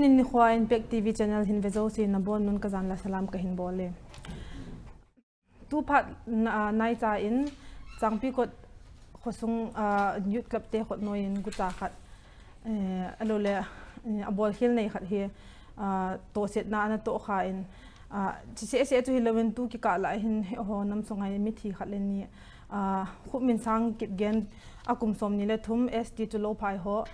tunin ni khwa Impact TV channel hin vezo si na bon nun kazan la salam ka hin bole tu phat nai cha in changpi kot khosung youth club te khot noin guta khat alole abol khel nei khat he to set na na to kha in se tu hilowen tu ki ka la hin ho nam songai mi thi khat len ni khub min sang kip gen akum som ni le thum st to lo phai ho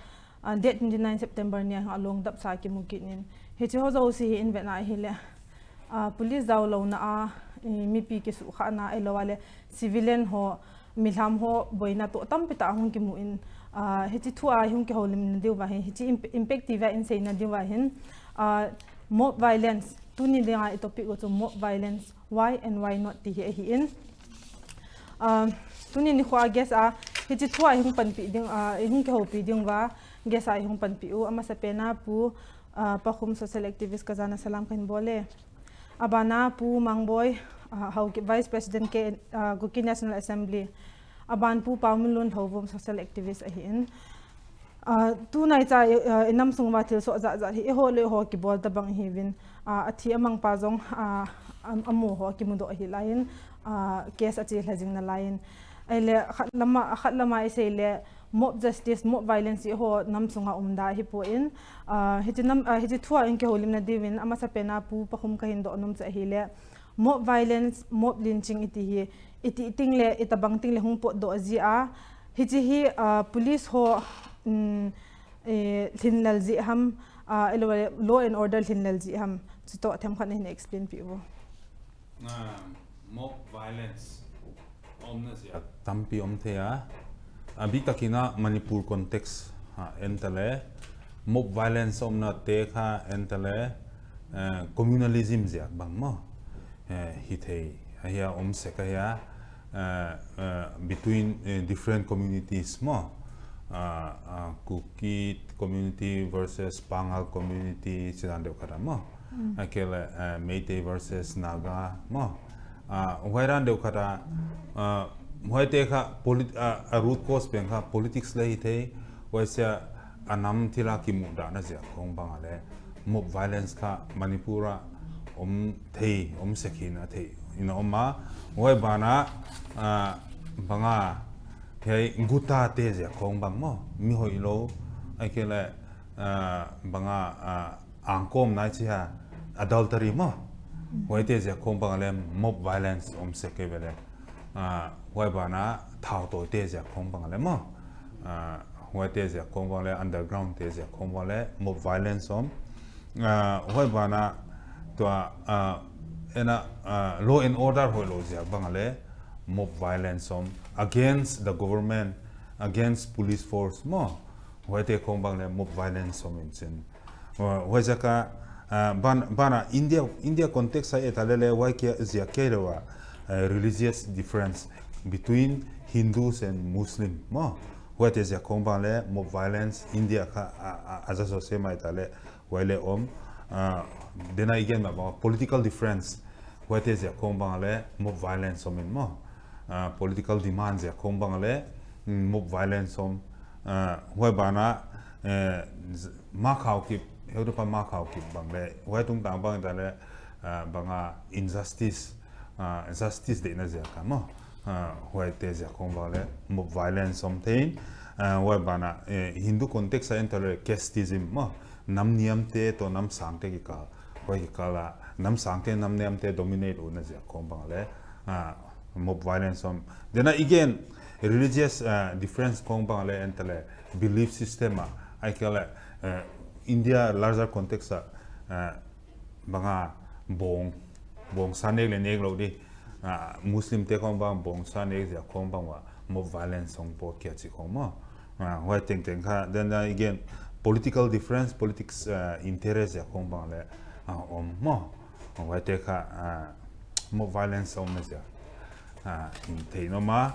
date 29 September ni along dap sa ki mukin in he che ho zo si in ve na hi le police daw lo na mi pi ke su kha na elo wale civilian ho milham ho boina to tam pita hun ki mu in he chi thua hun ki holim na diwa he chi impact TV in sei na diwa hin mob violence tuni de ai topic go to mob violence why and why not ti hi in tuni ni khwa guess he chi thua hun pan pi ding hun ki ho pi ding wa guess hun pan pi u ama sa pena pu pakhum social activist kazana salam kan bole abana pu mangboy how vice president ke Guki National Assembly aban pu pamulun hovom social activist ahin tu nai cha inam sungwa thil so za hi ho le ho ki bol ta bang hivin athi amang pa jong amu ho ki mudo hi lain case achi lajing na lain ele khatlama isele mob justice mob violence ho nam sunga umda hi po in hiti thua in ke holim na divin ama sa pena pu pakhum ka hin do num cha hi le mob violence mob lynching iti tingle itabang tingle hung po do azia hiti hi police ho thinlal ji ham law and order thinlal ji ham chuto them khan hin explain pi bo mob violence omna sia tampi omthea abi takina Manipur context entale mob violence omna te kha entale communalism ja bang mo hi thei haya se ka ya between different communities mo Kuki community versus Pangal community sidande khara mo akela Meitei versus Naga mo wairan de khara moite kha root cause pen kha politics lai thei waisa anam thila ki mu da na ja khong bangale mob violence kha Manipura thei sekhina thei ina oma wai bana banga thei guta te ja khong bang mo mi hoi lo akela banga angkom na chi adultery mo wai te ja khong bangale mob violence sekebele wai bana thao to te ja khong bangale mo wai te ja khong bangale underground te ja khong bangale mob violence wai bana to law and order hoi lo ja bangale mob violence against the government against police force mo wai te khong bangale mob violence in chen wai jaka bana India context ai etalele wai ke zia kerewa religious difference between Hindus and Muslim mo what is a combale mob violence India ka azaso sema itale wale then again about political difference what is a combale mob violence mo political demands a combale mob violence why bana ma khau ki Europa ma khau ki bangle why tung tang bang tale banga injustice justice de na ja kamo why te ja konvale mob violence something why bana Hindu context enter casteism mo nam niam te to nam sang te ki ka why kala nam sang te nam niam te dominate una ja konvale mob violence then again religious difference konvale enter belief system I kala India larger context banga bong sanek le nek lo di Muslim te khong bang bong sanek ja khong bang wa mob violence song po kya chi khong mo why think kha then again political difference politics interest ja khong bang le mo why te kha mob violence song me ja in thei no ma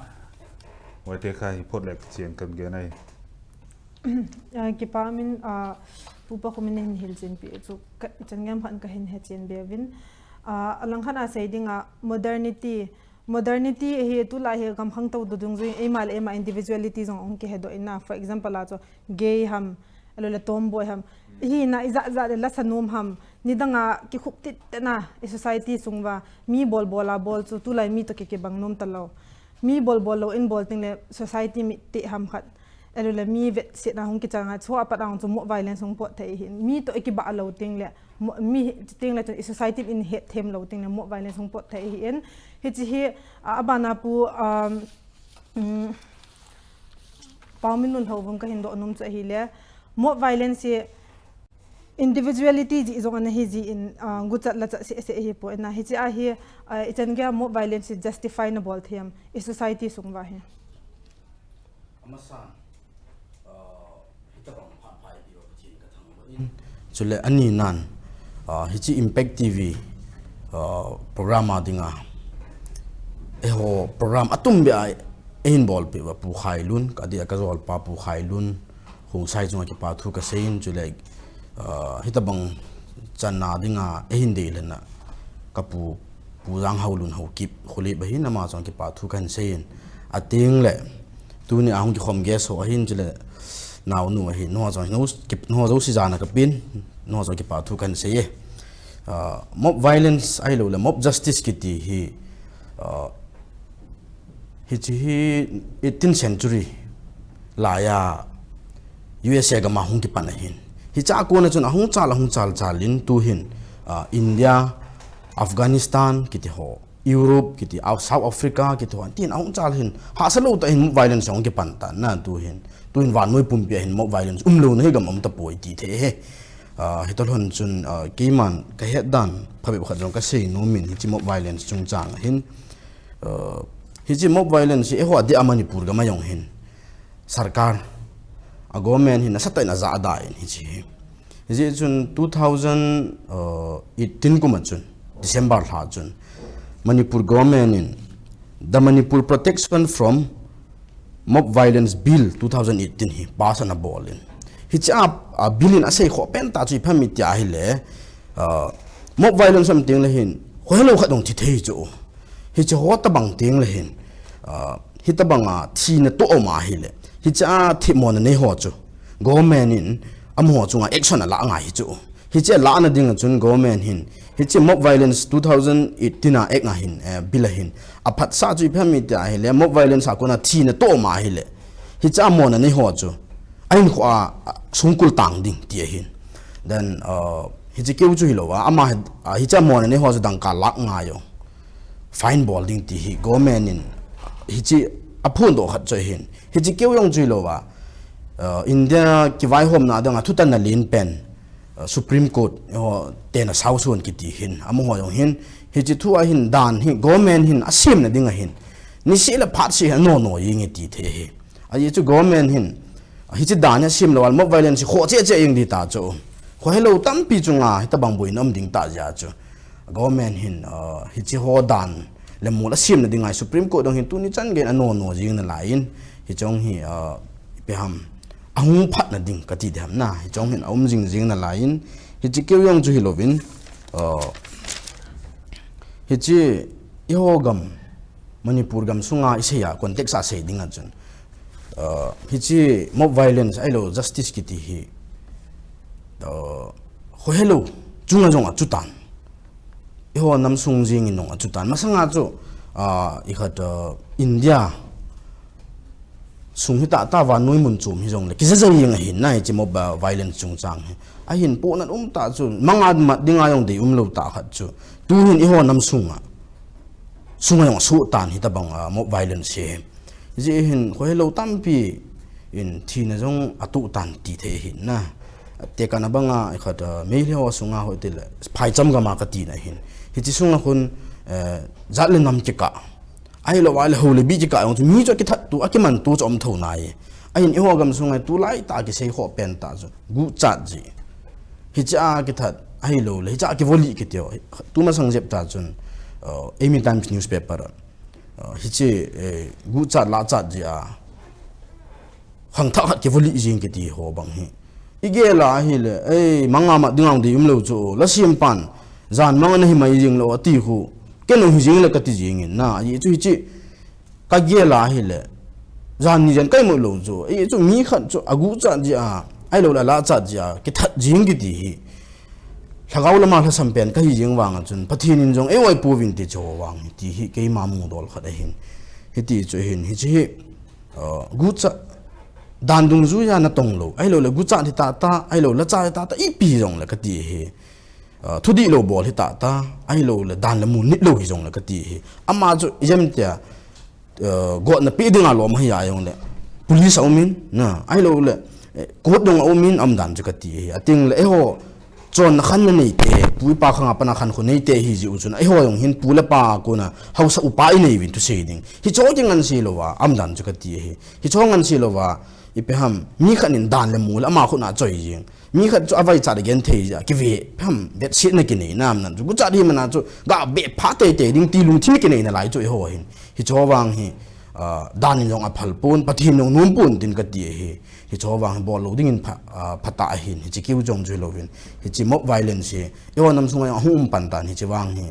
why te kha hi phot lek chen kan ge nai ki pa min pupa khumin hin hilchin pi chu changam khan ka hin he chen bevin alang khana sayidinga modernity he tu la he gam khang to du dung zui emal ema individuality jong ong ke he do ina for example a cho gay ham alo le tomboy ham hi na iza za de la sanum ham ni danga ki khup tit na society sungwa mi bol bola bol chu tu lai mi to ke bangnum talo mi bol lo in bol ting le society mi ti ham khat alo le mi vet sit na hung ki changa chu apat ang chu mo violence hung po thei hin mi to ki ba lo ting le mi ting le society in het them lo ting le mo violence hung po thei hin hi chi hi abana pu pauminun hovum ka hindo num cha hi le mo violence individuality ji zong an hi ji in guchat la cha se hi po na hi chi a hi itan ga mo violence justifiable them in society sungwa he amasan hitabang phapai dio chin ka thang chule ani nan hi chi impact tv program adinga eho program atum bia in bol pe pu khailun ka dia ka zol pa pu khailun hung sai chung ki pa thu ka sein chule hitabang channa dinga ehin de lena kapu purang haulun hau kip khuli bahi nama chang ki pa thu kan sein ating le tu ni ahung ki khom ge so hin chile naw nu hi no chang no kip no zo si jana ka pin no chang ki pa thu kan sei mob violence ai lo le mob justice ki ti hi hi chi 18th century la ya USA ga ma hung ki pan hin hi cha ko na chun ahung chal lin tu hin India Afghanistan kiti ho Europe kiti South Africa kiti ho tin ahung chal hin ha salo ta hin violence ong ki pan ta na tu hin van noi pum pia hin mo violence lo na gam ta poi ti the he hi tol hon chun ki man ka he dan phabe khat jong ka sei no min hi chi mo violence chung chang hin hi chi mo violence e ho di amani pur ga ma yong hin sarkar a government hin satai na za da in hi chi ji chun 2018 ko ma chun December ha chun Manipur government in the Manipur Protection from Mob Violence Bill 2018 hi pass na ball in hi cha a bill in asai kho pen ta chi phami tia hi le mob violence am ting le hin holo kha dong chi thei chu hi cha ho ta bang ting le hin hi ta bang a thi na to ma hi le hi cha thi mon ne ho chu government in amho chunga action la nga hi chu hi che la na ding chun government hin hi che mob violence 2018 a ek nga hin bill hin a phat sa chu phami ta hi le mob violence a ko na thi na to ma hi le hi cha mon ne ho chu ain khwa sungkul tang ding ti hin then hi che keu chu hi lo wa ama hi cha mon ne ho chu dang ka lak nga yo fine ball ding ti hi government in hi chi aphun do khat choi hin hi chi keu yong chu lo wa India ki vai hom na dang thutan na lin pen Supreme Court ten a south one ki ti hin amo ho yong hin hi chi thu a hin dan hi government hin asim na ding a hin ni se la phat si no ying ti the he a ye chu government hin hi chi dan ya sim lo mob violence kho che ying di ta chu kho hello tam pi chunga ta bang boi nam ding ta ja chu government hin hi chi ho dan le mu la sim na ding ai Supreme Court dong hin tu ni chan gen no jing na lain hi chong hi pe ham ahung phat na ding ka ti dham na hi chong hin jing na lain hi chi keu yong chu hi lovin hi chi yo gam Manipur gam sunga iseya context a se ding a chun hi chi mob violence ai lo justice ki ti hi ho hello chunga jong a chutan ho nam sung jing in a chutan masanga chu i khat India sung hi ta wa noi mun chum hi jong le ki za yeng hin nai chi mob violence chung chang a hin po na ta chu manga ma dinga yong de lo ta khat chu tu hin i ho nam sunga yong su tan hi ta bang mob violence he ji hin ho hello tampi in thina jong atu tan ti the hin na te kana banga khat me le ho sunga ho te phai cham ga ma ka ti na hin hi chi sunga khun zat le nam ki ka ai lo wal ho le bi ji ka ong mi jo ki that tu akiman tu chom tho nai ai ni ho gam sunga tu lai ta ki sei ho pen ta zo gu chat ji hi cha ki that ai lo le cha ki voli ki teo tu ma sang jep ta chun Amy Times newspaper hi chi gu chat la chat ji a hang tha ki voli jing ki ti ho bang hi ige la hi le ei manga ma dingang de lo chu la sim pan zan mang na hi mai jing lo ti hu ke no hi jing la ka ti jing na yi chu chi ka ge la hi le zan ni jan kai mo lo chu ei chu mi khan chu agu chan ji a ai lo la cha ja ki that jing gi ti thagau lama la sampen ka hi jing wang chun pathin in jong ewai pu vin ti cho wang ti hi ke ma mu dol kha da hin hi ti chu hin hi chi gu cha dan dung zu ya na tong lo ai lo la gu cha ti ta ai lo la cha ta i pi jong la ka ti hi thu di lo bol hi ta ai lo la dan la mu nit lo hi jong la ka ti hi ama chu yem tia go na pi ding a lo ma ya yong le police aumin na ai lo le ko dong aumin am dan chu ka ti hi ating le ho chon khan na nei te pui pa khanga pana khan khu nei te hi ji uchun ai ho yong hin pula pa ko na hausa upai nei win tu sei ding hi cho jing an si lo wa am dan chu ka ti hi cho ngan si lo wa ipe ham mi khan in dan le mu la ma khu na choi jing mi khan chu avai cha de gen thei ja ki ve ham bet sit na ki nei nam nan chu cha di mana chu ga be pha te ding ti lung thi ki nei na lai chu ho hin hi cho wang hi dan in jong a phal pon pathin jong num pun tin ka ti hi cho wang bol lo ding in phata hin hi chi kiu jong ju lo win hi chi mob violence hi yo nam sunga hum pan tan hi chi wang hi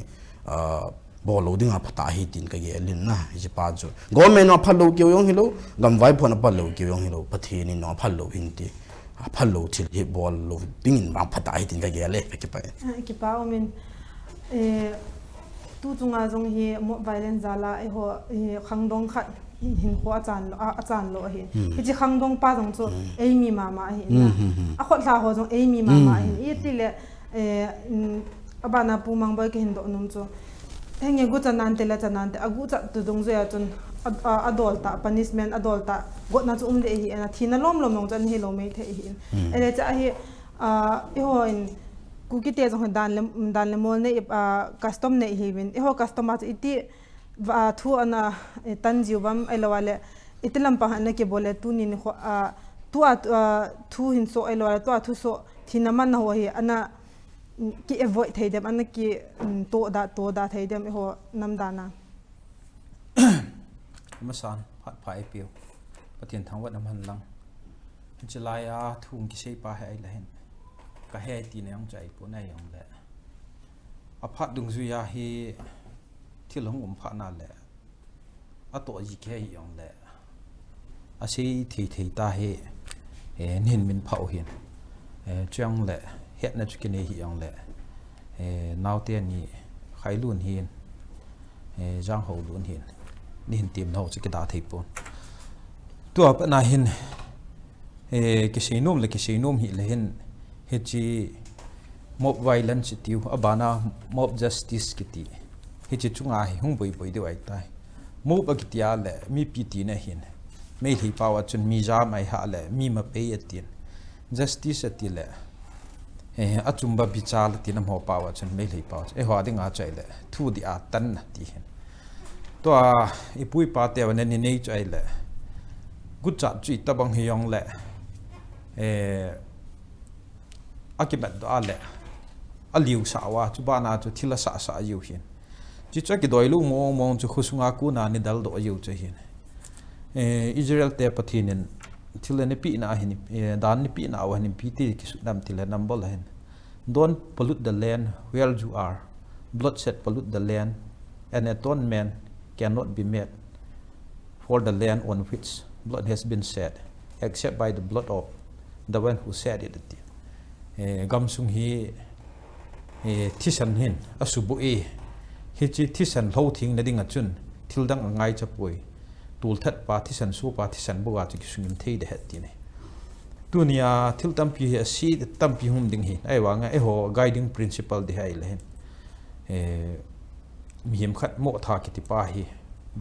bol lo ding a phata hi tin ka ye lin na hi chi pa ju government no phal lo kiu yong hi lo gam vai phon pa lo kiu yong hi lo pathin ni no phal lo hin ti phal lo thil hi bol lo ding in ma phata hi tin ka ye le ki pa omin tu chunga jong hi mob violence zala ai ho khangdong khat hin ho achan lo hi chi khangdong pa jong chu ei mi mama hi na a khot la ho jong ei mi mama hi i ti le abana pu mang ba ke hin do num chu henge gu chanan te la chanan te agu cha tu dong zoya chun adol ta punishment adol ta got na chu de hi na thina lom nong chan hi lo me the hi ele cha hi i ho in ku ki te jong dan le mol ne custom ne hi win i ho customer iti thu ana tan jiwam elawale itilam pa na ke bole tu ni kho thu hin so elawale to thu so thinaman na ho hi ana ki avoid thai dem ana ki to da thai dem ho namdana masan phat phai piu pathian thangwat nam han lang chilaya thung ki sei pa hai la hen ka he ti ne ang chai pu na yang le a phat dung zu ya hi thil hong pha na le a to ji ke hi yang le a sei thi ta he nin min phau hin chang le het na chukine hi yang le naw te ni khai lun hin jang ho lun hin nin tim no chi da thei pon tu ap na hin ki seinom le ki seinom hi le hin he chi mob violence tiu abana mob justice kiti he chi chunga hi hung boi de ai tai mob akitia le mi piti na hin mei thei pawa chun mi ja mai ha le mi ma pe atin justice ati le achumba bichal tinam ho pawa chun mei thei pawa e ho adinga chai le thu di a tan na ti hin to ipui pa te wa ne nei chai le gut cha chi tabang hi yong le akibat do ale aliu sawa chu bana chu thila sa yu hin chi cha ki doi lu mo chu khusunga ku na ni dal do yu che hin Israel te pathinin thilani pi na hin dan ni pi na wa ni pi ti ki sudam thila nambol hin don't pollute the land where you are bloodshed pollute the land and atonement cannot be made for the land on which blood has been shed except by the blood of the one who shed it gamsung hi thisan hin asubu hi chi thisan lo thing na ding a chun thildang angai chapoi tul that pa thisan su pa thisan buwa chi sungim thei de het ti ne tunia thil tampi hi si tampi hum ding hi ai wanga e ho guiding principle de hai le hen mihim khat mo tha ki ti pa hi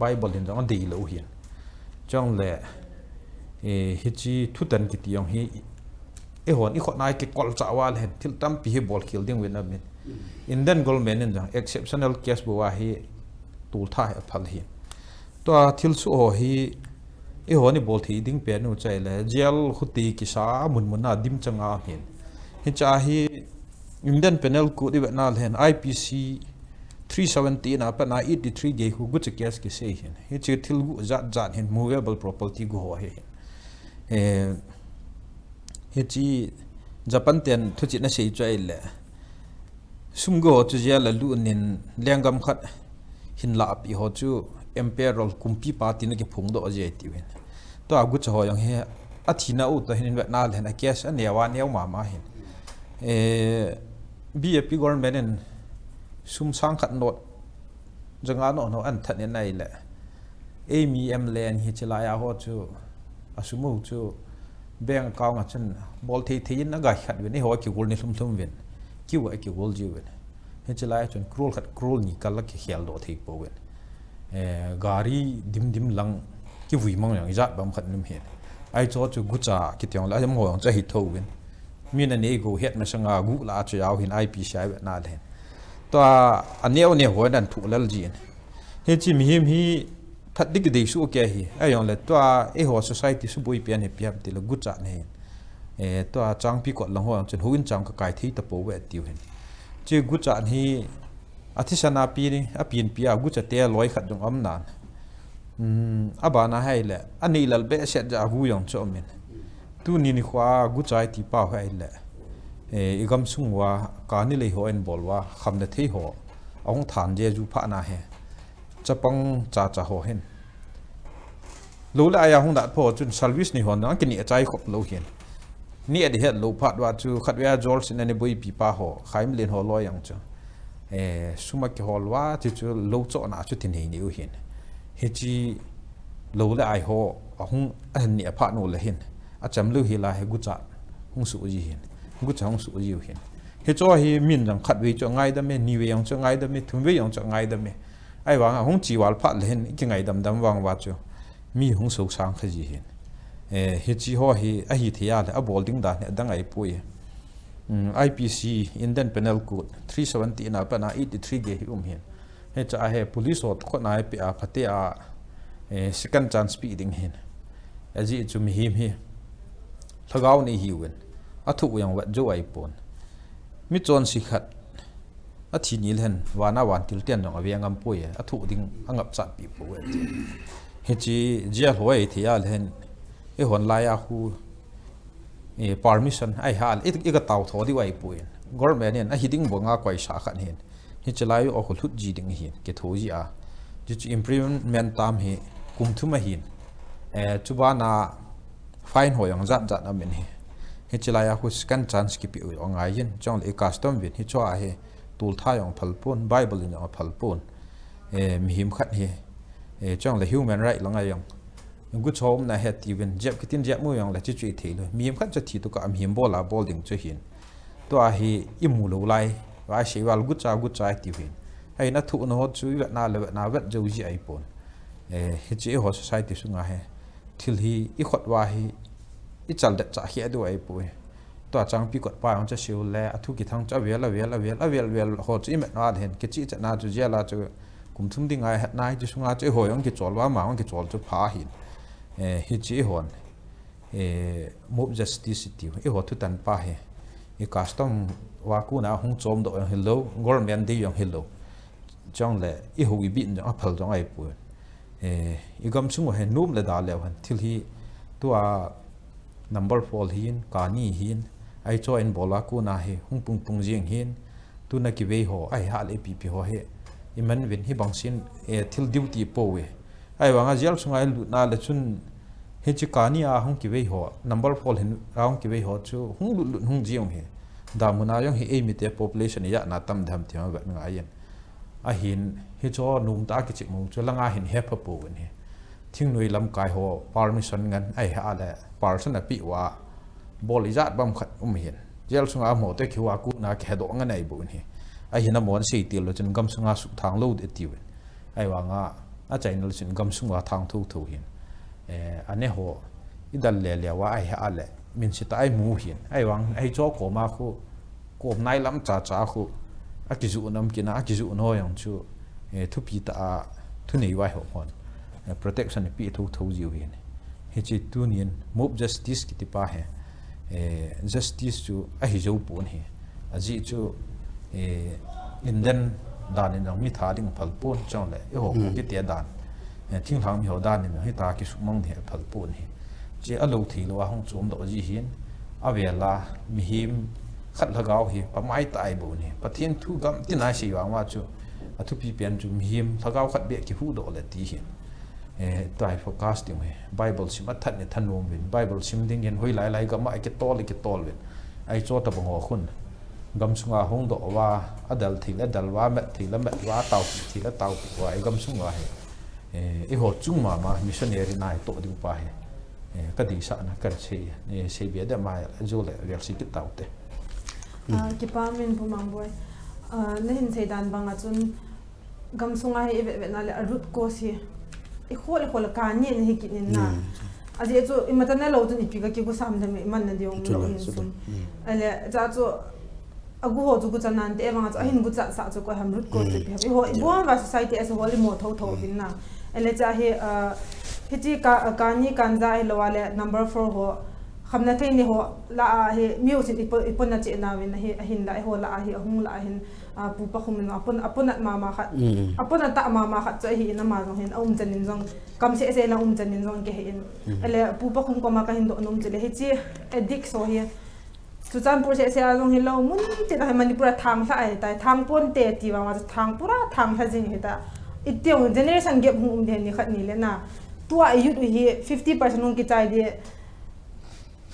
bible in dang dei lo hian chong le hi chi thutan ki ti yong hi e hon i khot nai ki kol cha wal hen thil tampi hi bol khil ding win amin indian government in dang exceptional case buwa hi tul tha ha phal hi to thil su ho hi e honi bol thi ding pe nu chai le jail khuti ki sa mun na dim changa hin hi cha hi indian penal code de na hen IPC 370 na pa na 83 day hu gu case ki se hin hi chi thil gu zat hin movable property gu ho he hi chi japan ten thu chi na sei chai le sum go chu ja la lu nin lengam khat hin la pi ho chu imperial kumpi party na ki phung do je ti wen to agu cho yang he athina u to hin na len a kes an yawa neu ma hin BJP government in sum sang khat not janga no an than nai le AMM len hi chalaya ho chu asumu chu bank account a chen bol thi na ga khat ni ho ki gol ni thum wen ki wa ki gol ji wen he chalaya chen krol khat krol ni kal ki khial do thei po wen gari dim lang ki vui mang yang zat bam khat nim he ai cho chu gu cha ki tyong la jam ho cha hi tho wen min an e go het ma sanga gu la cha yaw hin IP shai na len to aneu ne ho dan thu lal ji he chi mi him hi that dik de su ke hi ayong le to e ho society su bui pian he piam ti lo gu cha ne to chang pi ko lang ho chen huin chang ka kai thi ta po we ti hen chi gu cha hi athisana pi ni a pin pia gu cha te loi khat jong am nan abana hai le ani lal be set ja gu yong cho min tu ni khwa gu chai ti pa hai le igam sungwa ka ni le ho en bolwa kham na thei ho ong than je ju pha na he chapang cha ho hen lo la ya hung da pho chun service ni hon na ki ni chai khop lo hen ni adi het lo phat wa chu khatwa jol sin ani boi pi pa ho khaim len ho lo yang chu suma ki hol wa chu lo cho na chu tin ni u hen he chi lo la ai ho ahung an ni apha no le hen a cham lu hi la he gu cha hung su ji hen gu cha hung su ji hen he cho hi min jang khat we cho ngai da me ni we yang cho ngai da me thum we yang cho ngai da me ai wang hung chi wal pha le hen ki ngai dam wang wa chu mi hung so sang kha ji hen he chi ho hi a hi thia le a bolding da ne dang ai pui IPC Indian Penal Code 370 na pa na 83 ge hi hen he cha he police hot kho na pi a phate a second chance speeding hen aji chu mi him hi thagaw ni hi wen athu yang wa jo ai pon mi chon si khat a thi nil hen wana wan til ten no awiangam pui athu ding angap chat pi po we he chi jia hoi thia hen e hon la ya hu permission ai hal ik taw tho di wai pui government en a hiding bonga kwai sa khan hen hi chalai o khul hut ji ding hi ke thoji a ji improvement tam hi kum thuma hin chuba na fine hoyang zat amen hi chalai a hu scan chance ki pi o ngai yin chong le custom win hi cho a he tul tha yong phalpon bible in a phalpon mi him khat hi chong le human right lang ayong gu chom na het even jep kitin jep mu yong la chi chi the lo mi him khat cha thi to ka am him bola bolding chu hin to a hi imu lo lai wa shi wal gu cha ti hin ai na thu no chu na le na vet jo ji ai pon hi chi ho society su nga he thil hi I khot wa hi I chal da cha hi adu ai pu to chang pi kot pa ong cha siu le athu ki thang cha wel ho chi me na hen ke chi cha na chu ja la chu kum thum ding ai hat nai chu sunga che ho yong ki chol wa ma ong ki chol chu pha hin hi chi hon mob justice ti I ho thu tan pa he I custom wa ku na hung chom do hello government di yong hello chong le I hu bin jong aphal jong ai pu I gam chung he num le da le han thil hi to a number fall hin ka ni hin ai cho en bola ku na he hung pung jing hin tu na ki ve ho ai ha le pp ho he iman win hi bangsin thil duty po we ai wanga jel sungai lu na le chun he chi ka ni a hung ki ve ho number fall hin raung ki ve ho chu hung lu hung jiong he da muna yong hi emite population ya na tam dham thia wa nga yen a hin hi cho num ta ki chi mu chu langa hin he pha po wen he thing noi lam kai ho permission ngan ai ha le person a pi wa bol izat bam khat hin jel sunga mo te khiwa ku na ke do nga nei bu ni ai hina mon sei til lo chen gam sunga su thang lo de ti wen ai wa nga a channel sin gam sunga thang thu hin ane ho idal le wa ai ha le min si ta ai mu hin ai wang ai cho ko ma khu ko nai lam cha khu a ki zu nam ki na ki zu no yang chu thu pi ta thu nei wa ho hon protection pi thu ji hin he chi tu nien mob justice ki ti pa he justice chu a hi zo pon he aji chu Indian dan in mi tha ding phal pon chong le e ho ki te dan thing thang mi ho dan ni hi ta ki su mong the phal pon he che a lo thi lo hong chom do ji hin a ve la mi him khat lagaw hi pa mai tai bu ni pathin thu gam tin ai si wa chu a thu pi pian chu mi him lagaw khat be ki hu do le ti hin toy focus ting Bible sim a that ne thanom win Bible sim ding yen hoi lai ga ma ke tol win ai cho ta bang ho khun gam sunga hong do wa adal thil adal wa met thil met wa tau thil tau wa ai gam sunga he e ho chung ma missionary nai to ding pa he ka di sa na kar che ne se bia da ma jo le real si ki tau te ki pa min bu mang boy ne hin sei dan banga chun gam sunga he ve na le root cause hi e khol ka ni ne hi kin na aje chu imatana lo tu ni pi ka ki ku sam da me man na diong lo hin sum ale za chu agu ho chu ku chanan te banga chu hin gu cha sa chu ko ham root cause pe hi ho bo wa society as a whole mo tho bin na ele cha he hiti ka ni kan za he lo wale number 4 ho khamna thei ni ho la he music ipon na che na win he hin la ho la he hung la hin pu pa khum na apon ma khat apon ta ma khat cha hi na ma jong hin chanin jong kam se la chanin jong ke hin ele pu pa khum ko ma ka hin do nom chele he chi addict so he chu chan pur se jong hi lo mun che da manipura thang sa ai tai thang pon te ti wa ma thang pura thang tha jing he ta itiu generation gap hum den ni khat ni le na tua yut hi 50% ung ki chai de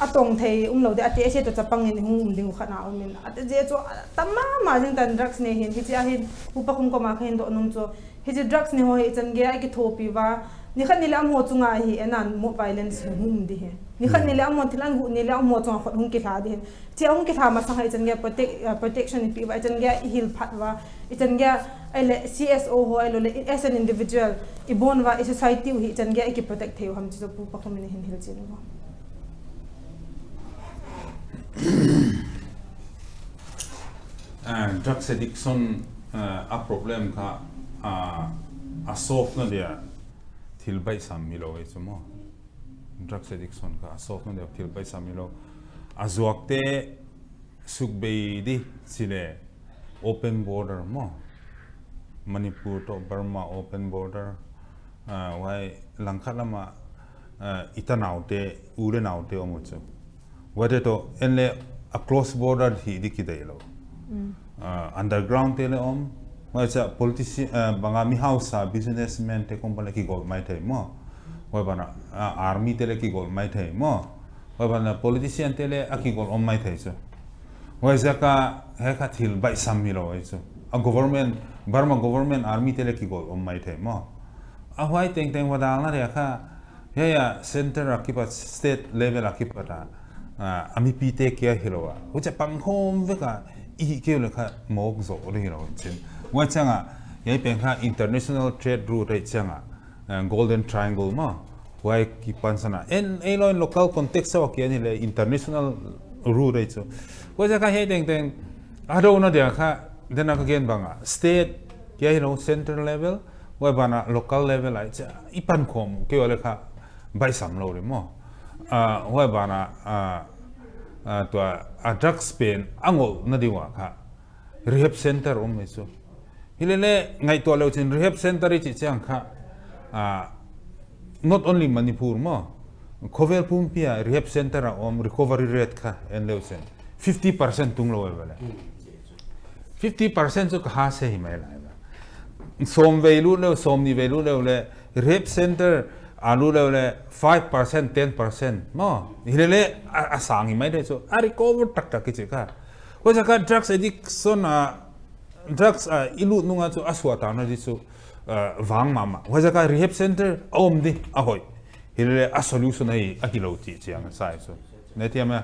atong thei lo de ate se to chapang ni hum ding khana min ate je cho tamma ma jing tan drugs ne hin hi chi a hin upa khum ko ma khen do num cho hi ji drugs ne ho hi chan ge ai ki thopi wa ni khan ni la mo chunga hi enan mo violence hum di he ni khan ni la mo thilan hu ni la mo chunga khot hum ki tha di chi hum ki tha ma sa hi chan ge protection ni pi wa chan ge heal phat wa chan ge ele CSO ho ele le as an individual ibon wa society hi chan ge ki protect theu ham chi pu pa khum ni hin hil chin wa drugs addiction a problem ka a solve na dia thil bai sam mi lo e chumo drugs addiction ka a solve na dia thil bai sam mi lo azuak te sukbei di sile open border mo Manipur to Burma open border wai langkhalama itanaute ure naute omuchu wade to enle a close border hi dikidai lo underground tele wai cha politician banga mi house businessman te company ki gol mai thai mo wai bana army tele ki gol mai thai mo wai bana politician tele aki gol mai thai so wai zaka he kha thil bai sammi lo wai so a government Burma government army tele ki gol mai thai mo a wai teng wadang na re kha ya center akipat state level akipata ami pite kia hilowa ucha panghom veka I ke le kha mok zo ri lo chin wa changa ye pen kha international trade route ai changa golden triangle ma wai ki pansana en lo local context wa ke ni le international route ai chu wa ja ka he teng ado na dia kha dena ka gen banga state ke hi lo central level wa bana local level ai cha ipan khom ke le kha bai sam lo ri mo wa bana to a drugs pen angol na diwa kha rehab center me so hilele ngai to lo chin rehab center chi chang kha not only Manipur mo Khovel Pumpia rehab center recovery rate kha en lo chen 50% tung lo wala 50% so kha se hi mai la som velu lo som ni velu lo le rehab center alu le 5% 10% mo hilele asangi mai de so a recover tak ki ka ko ja ka drugs addiction drugs ilu nunga so aswa ta na di so wang mama ko ja ka rehab center di ahoi hilele a solution ai a kilo ti chiang sai so netiama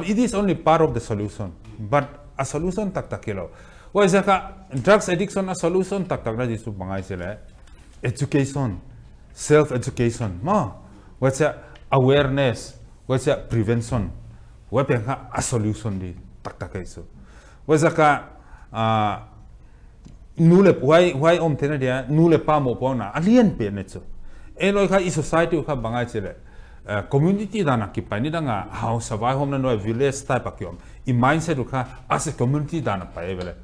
it is only part of the solution but a solution tak kilo ko ja ka drugs addiction a solution tak na di so bangai sele education self-education ma what's awareness what's prevention what a solution di tak iso what's ka nule why tena dia nule pa mo pona alien pe netso eloi kha i society kha bangai chele community dana ki pani danga how survive home na no village type akyom I mindset kha as a community dana pa evele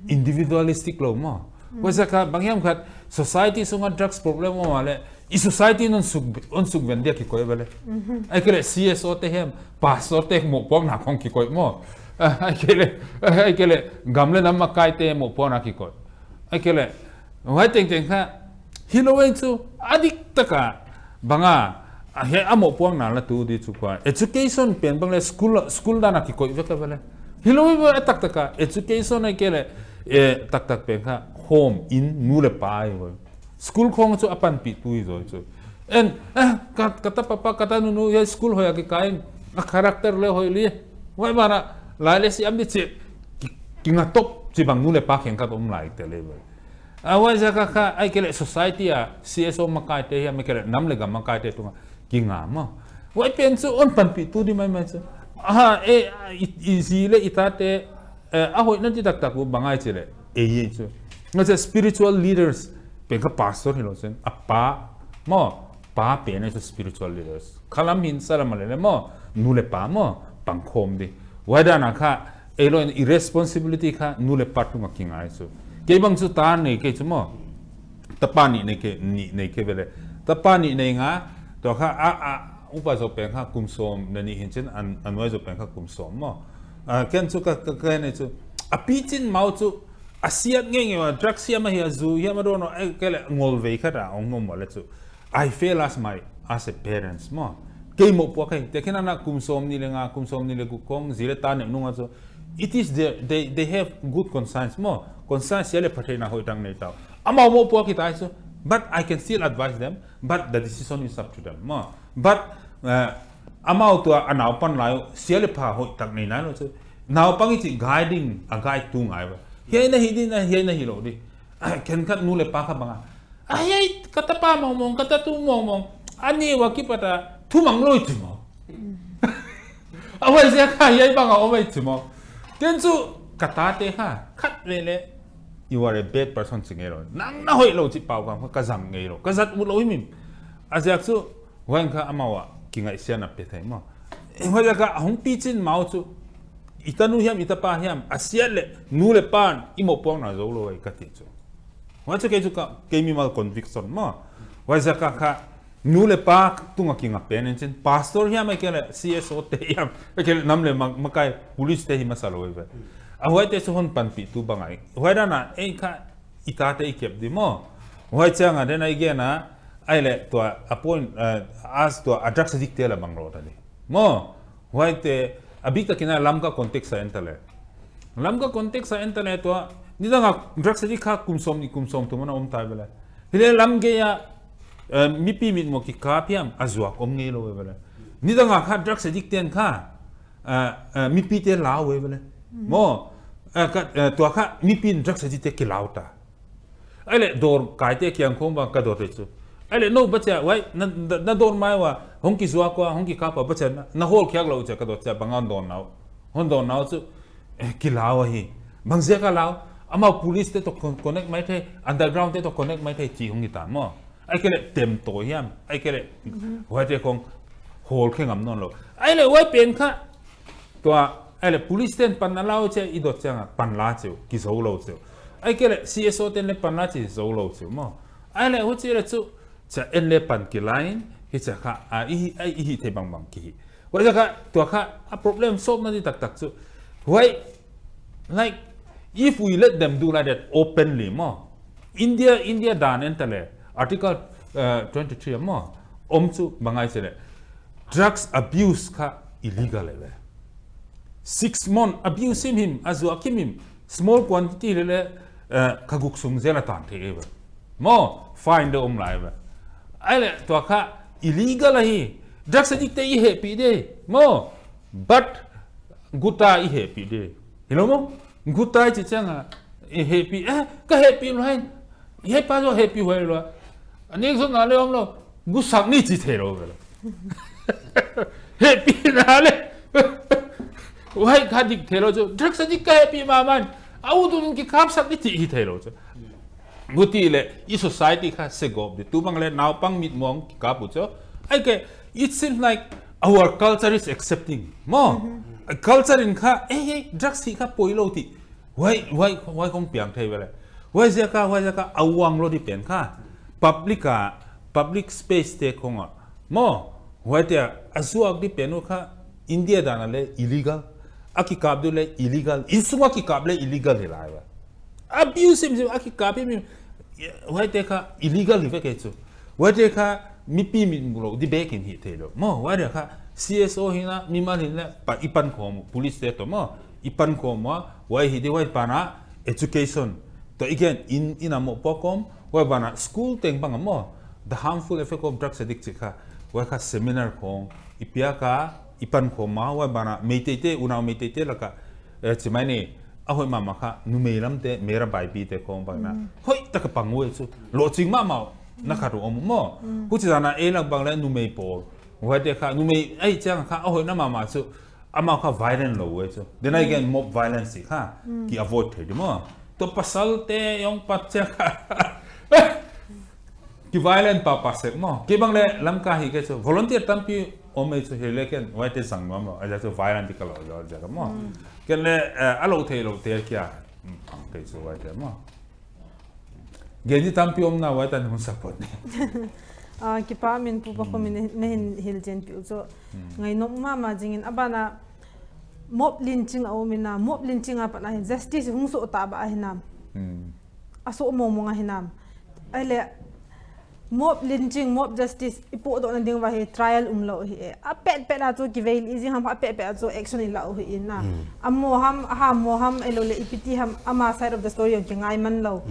individualistic lo ma what's ka bangyam khat society sunga drugs problem mo wale I society non sug vendia ki koi bele ai kele CSO te hem pastor te mo pom na khong ki koi mo ai kele gamle nam kai te mo pom na ki koi ai kele wai teng kha hiloway chu adik taka banga he amo puang na la tu di chu kwa education pen bang le school dana ki koi veka vele hiloway ba tak taka education ai kele tak pen kha home in nu le pai wo school khong chu apan pi tu zo chu en kata papa kata nu ye school hoya ki kain a character le hoi li wai bara la le si am di che kinga top chi bang nu le pa khen ka tom lai te le awai jaka ka ai kele society a CSO makai te ya me kele nam le ga makai te tunga kinga ma wai pen chu on pan pi tu di mai mai chu easy le itate a hoi na ti tak tak bu bangai chile ye chu no spiritual leaders pen ka pastor hi lo sen apa mo pa pen ne spiritual leaders khalam hin salam le mo nu le pa mo pangkhom di wada na kha elo irresponsibility kha nu le patunga kinga chu ke bang chu ta nei ke chu mo tapani nei ke ni nei ke vele tapani nei nga to kha upa zo pen kha kumsom na ni hin chen an wai zo pen kha kumsom mo ken chu ka nei chu api chin mau chu asiat nge wa drugs ya ma hi zu ya ma do no ke le ngol ve kha da ong mo le chu I feel as a parents mo ke mo po kai te kena na kumsom ni le nga kumsom ni le ku kong zile ta ne nu nga chu it is they have good conscience mo conscience yele pathe na hoi tang nei taw ama mo po ki tai so but I can still advise them but the decision is up to them mo but ama to anaw pan lai siele pha hoi tang nei na no so naw pang chi guiding a guide tu ngai ba he na hi din na he na hi lo di ken khat nu le pa kha banga ai kata pa mong kata tu mong ani wa ki pata thu mang loi chi mo awai se kha yai banga awai chi mo ken chu kata te ha khat le you are a bad person chingero nang na hoi lo chi pau ka jam ngei ro ka zat mu lo him azak chu wan kha amawa kinga isiana pe thai mo hoja ka hong pi chin mau chu itanu hiam itapa hiam asiat le nu le pan imo pong na zo lo ai ka ti chu wa chu ke chu ka ke mi mal conviction mo wa za ka kha nu le pa tunga kinga pen chen pastor hiam ke le CSO te hiam ke nam le makai police te hi masalo ve awai te so hon pan pi tu bangai hoi da na ei kha ita te ikep di mo hoi changa de na ige na ai le to appoint as to drugs addict te la bang ro ta ni mo hoi te abika kina lam ka context sa entale lam ka context sa entale to ni da nga drugs addict kha kumsom tu mana ta bela hile lam ge ya mi pi mit mo ki ka piam azwa om nge lo bela ni da nga kha drugs addict ten kha mi pi te la we bela moตัวข้ามีปีนรักษาจิตเกล้าตาไอ้เล่โดนกายเตะยังคงบางกระโดดเลยจูไอ้เล่โน้บัจเจไว้นั่นโดนไม้ว่าหงกิซัวกว่าหงกิข้าปะบัจเจนั่นโฮลเคียกเราจะกระโดดจะบางอันโดนเอาหงโดนเอาจูเกล้าฮีบางเสียก็เล้าอามา police เตะตก connect ไม่ได้ underground เตะตก connect ไม่ได้จีหงกิตามอไอ้เกล่เต็มตัวเฮียมไอ้เกล่ไว้เตะคงโฮลแค่งำนนเลยไอ้เล่ไว้เปลี่ยนข้าตัวไอ้เล่ police เต้นปันนั่นเล่าเจ้าอีดอจังอ่ะปันลาเจ้ากิโซโลเจ้าไอ้เกล่ CSO เต้นเล่ปันลาเจ้าโซโลเจ้ามั้งไอ้เล่หัวเจ้าเจ้าจะเอ็นเล่ปันกี่ไลน์เฮ้ยจะข้าอีเทบังบังกี่ว่าจะข้าตัวข้าproblem solve นั่นที่ตักเจ้าไว้ like if we let them do like that openly มั้ง India ด่านนั่นแต่เล่ article 23 มั้งจูบังไงเจ้าเล่ drugs abuse ข้า illegal เลย 6 months abuse him azu akim him small quantity le kaguk sung zela tan the eba mo find the live ai le to kha illegal hi drugs addict te he pi de mo but guta i he pi de hello mo guta chi changa he pi ka he pi lo hai he pa zo he pi hoi lo ani so na le om lo gu sak ni chi the ro he pi na le why 가dik 테러죠 drugs adik ka happy maman audu ki kap sak ti hi terojo gutile I society kha segob de tu bangle naw pang mit mong ka pucho ai ke it seems like our culture is accepting mo culture in kha drugs hi kha poilo ti why kong piang thei bele why ka awang lo di pen kha public space te khonga mo why te asuak di penu kha India dana le illegal aki kabdu le illegal isuma ki kable illegal hilaiwa abuse him aki kabe mi ไว้เด็กค่ะ illegal ที่เวกจูไว้เด็กค่ะมีปีมีมุโรดีเบกินฮิตเทโลมอไว้เด็กค่ะ CSO หินะมีมาหินละปะอีปันคอม police เตตัวมออีปันคอมว่าไว้ฮิตไว้ปานะ education ตัวอีกอย่างอินามอปอคอมไว้ปานะ school เต็งปังมอ the harmful effect of drugs addiction ค่ะไว้ค่ะ seminar ของอีเปียค่ะอีปันคอมมาไว้ปานะไม่เตะอุณาไม่เตะแล้วก็จะไม่เนี่ยเอาไว้มาค่ะนูเมลัมเตะเมราใบปีเตะของปังนะเฮ้ยตะกับปังเว้ยสุดโลจิงมานักข่าวอมมอผู้จัดการเองนักบังแล้วนูเมย์ปอว่าเด็กค่ะนูเมย์ไอ้เจ้าค่ะเอาหัวน้ำมาสุอามาค่ะ violent เลยเว้ยสุเดี๋ยวนั้นยัง mob violence สิค่ะที่ avoid เถอะมั้งตัว pasal เตะยองปัจเจ้าค่ะที่ violent ป่าปัสเสกมั้งที่บังแล้วลำกาฮิกสุ volunteer ตั้มพี่อมเมย์สุเฮเลกันไว้เตะสังมั้งอาจจะสุ violent ที่กล่าวจะจะมั้งกันเลยอารมณ์เทโลเตะกี่อ่ะอังเกตสุไว้เตะมั้งเกจิตั้มพี่อมน่าไว้แต่หนุ่มสักคนเนี่ยkipa min pu pa ko min nehin hiljen pi zo ngai no ma jingin abana mob lynching au mina mob lynching apa na justice hung so ta ba hinam aso mo mo nga hinam ale mob lynching mob justice ipo do na ding wa he trial lo hi a pet na to ki veil easy ham a pet zo action ila ho in na mo ham elo le ipiti ham ama side of the story of ngai man lo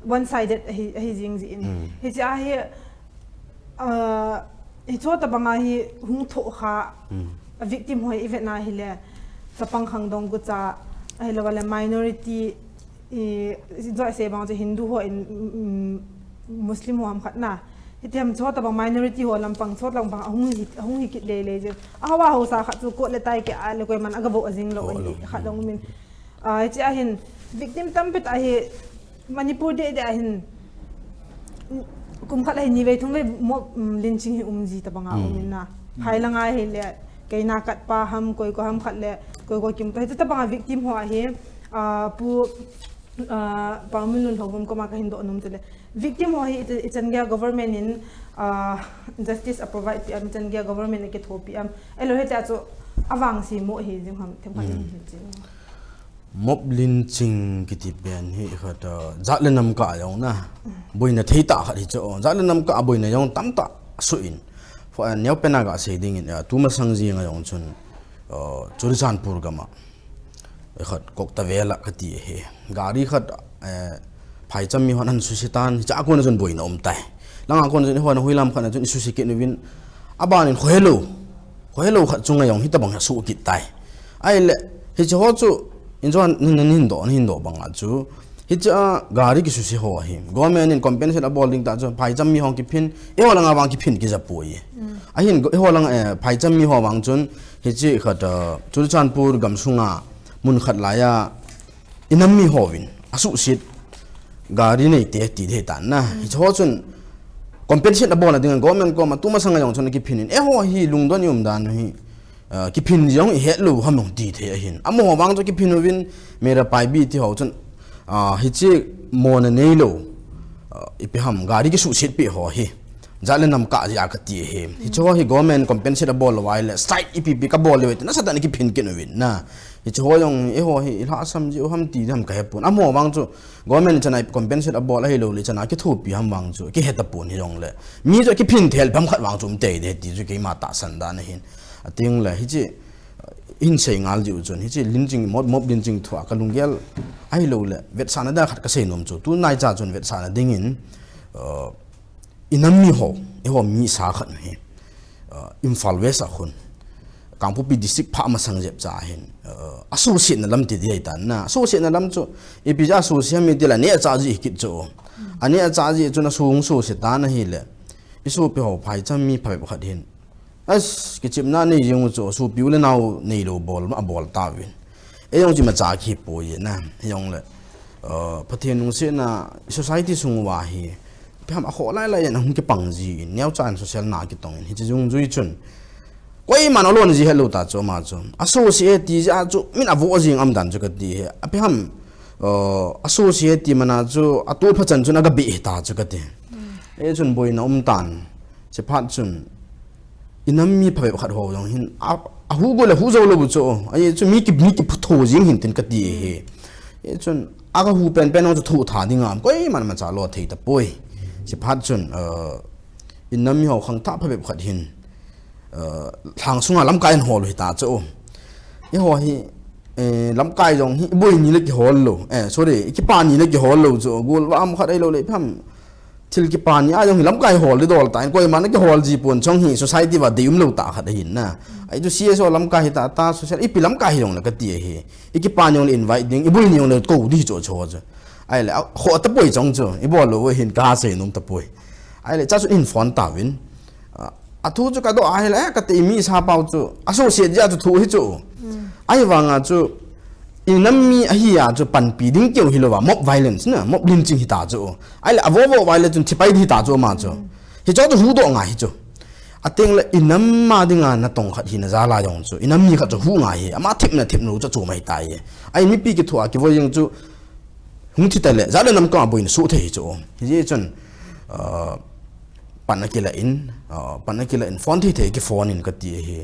one sided he jing in he ja he hi chota banga hi hung tho kha a victim hoi event na hi le sapang khang dong gu cha ai lo wala minority jo se bang je hindu ho in muslim ho am khat na hitem chota bang minority ho lampang chot lang bang hung hi kit le je awa ho sa kha chu ko le tai ke a le koi man aga bo ajing lo ni kha dong min ai cha hin victim tampet a hi manipur de hin kum khat lai ni ve thung ve mo lynching hi umji ta banga umina phai langa he le keina kat pa ham koi ko ham khat le koi kim ta banga victim ho a he pu pamunun hobum ko ma ka hindo num tele victim ho hi itangya government in justice a provide am itangya government ke thopi am elo he cha cho awang si mo hi jing ham them khan hi mob lynching kiti pen hi khata zatlenam ka yong na boina theita khari cho zatlenam ka boina yong tamta suin for nyau pena ga seding in tuma sangji nga yong chun churichanpur gama khat kokta vela khati he gari khat phai cham mi honan susitan cha ko na chun boina tai langa kon jin hon huilam khana chun susike novin abanin khoelo khat chunga yong hitabang su ki tai ai le hi cho chu injuan hindo banga chu hicha gari ki susi ho hi government in compensate abolding ta chu phai cham mi hong ki phin e holang awang ki phin ki ja poi a hin e holang phai cham mi ho wang chun hichi khat chulchanpur gamsunga mun khat laya inam mi hovin asu sit gari nei te ti de tan na hi cho chun compensate abol ding government ko ma tuma sanga yong chun ki phin e ho hi lungdon yum dan hi ki phin yong he lu hamong ti the hin amo wang cho ki phin win mera pai bi ti ho chun hi chi mon nei lo ipi ham gari ki su sit pi ho hi jale nam ka ja ka ti he hi cho hi government compensate bol while strike ipi ka bol le na sa dan ki phin kin win na hi cho yong e ho hi la sam ji ham ti ham ka he pun amo wang cho government chana compensate bol hi lo le chana ki thu pi ham wang cho ki he ta pun hi yong le mi jo ki phin thel bam khat wang chum te de ti ju ki ma ta san da na hin ating la hi chi in sei ngal ju chon hi chi lynching mob lynching thua ka lunggel ai lo le vet sana da khat ka sei nom chu tu nai cha chon vet sana ding in inam mi ho e ho mi sa khat hi Imphal West a khun kangpu pi district pha ma sang jep cha hin associate na lam ti dei tan na associate na lam chu e pi ja social media la ne cha ji kit chu ani a cha ji chu na sung so se ta na hi le isu pe ho phai cham mi phai khat hin as ki chim na ni yung chu su piu le naw nei lo bol ma bol ta win e yong ji ma cha ki po ye na yong le pathian nung se na society sung wa hi pham a kho lai lai na hung ki pang ji nyau chan social na ki tong hi chi jung jui chun koi man alon ji hello ta cho ma cho associate ti ja chu min a vo jing am dan chu ka ti he a pham associate ti mana chu atu pha chan chu na ga bi ta chu ka ti e chun boi na tan che phat chun inam mi pha khat ho jong hin a hu go le hu zo lo bu cho ai chu mi ki phu tho jing hin tin ka ti he chun aga hu pen on thu tha dingam koi man ma cha lo thei ta poi chi phat chun in nam ho khang tha phe khat hin thang sunga lam kai hol hi ta cho i ho hi lam kai jong hi boi ni le ki hol lo sorry ki pa ni le ki hol lo cho gol wa am khat ai lo le pham til ki pa ni a jong lam kai hol le dol ta koi man ki hol ji pon chong hi society wa deum lo ta khat hin na ai ju CSO lam kai ta ta social ipi lam kai jong la ka ti he ki pa ni invite ding i boi ni le ko di cho cho ai le ho ta boi chong cho i bo lo hin ka se num ta boi ai le cha su in phone ta win a thu chu ka do ai le ka ti mi sa pau chu associate ja chu thu hi chu ai wanga chu inami hi ya chu pan pi ding kyo hi lo wa mob violence na mob lynching hi ta chu ai le avovo violence chu thipai hi ta chu ma chu hi chu hu do nga hi chu ateng le inam ma dinga na tong khat hi na za la yong chu inam mi khat chu hu nga hi ama thip na thip nu chu mai tai ai mi pi ki thua ki vo yeng chu hung thi ta le za le nam ka boin su the hi chu hi je chun panakila in phone thi the ki phone in ka ti hi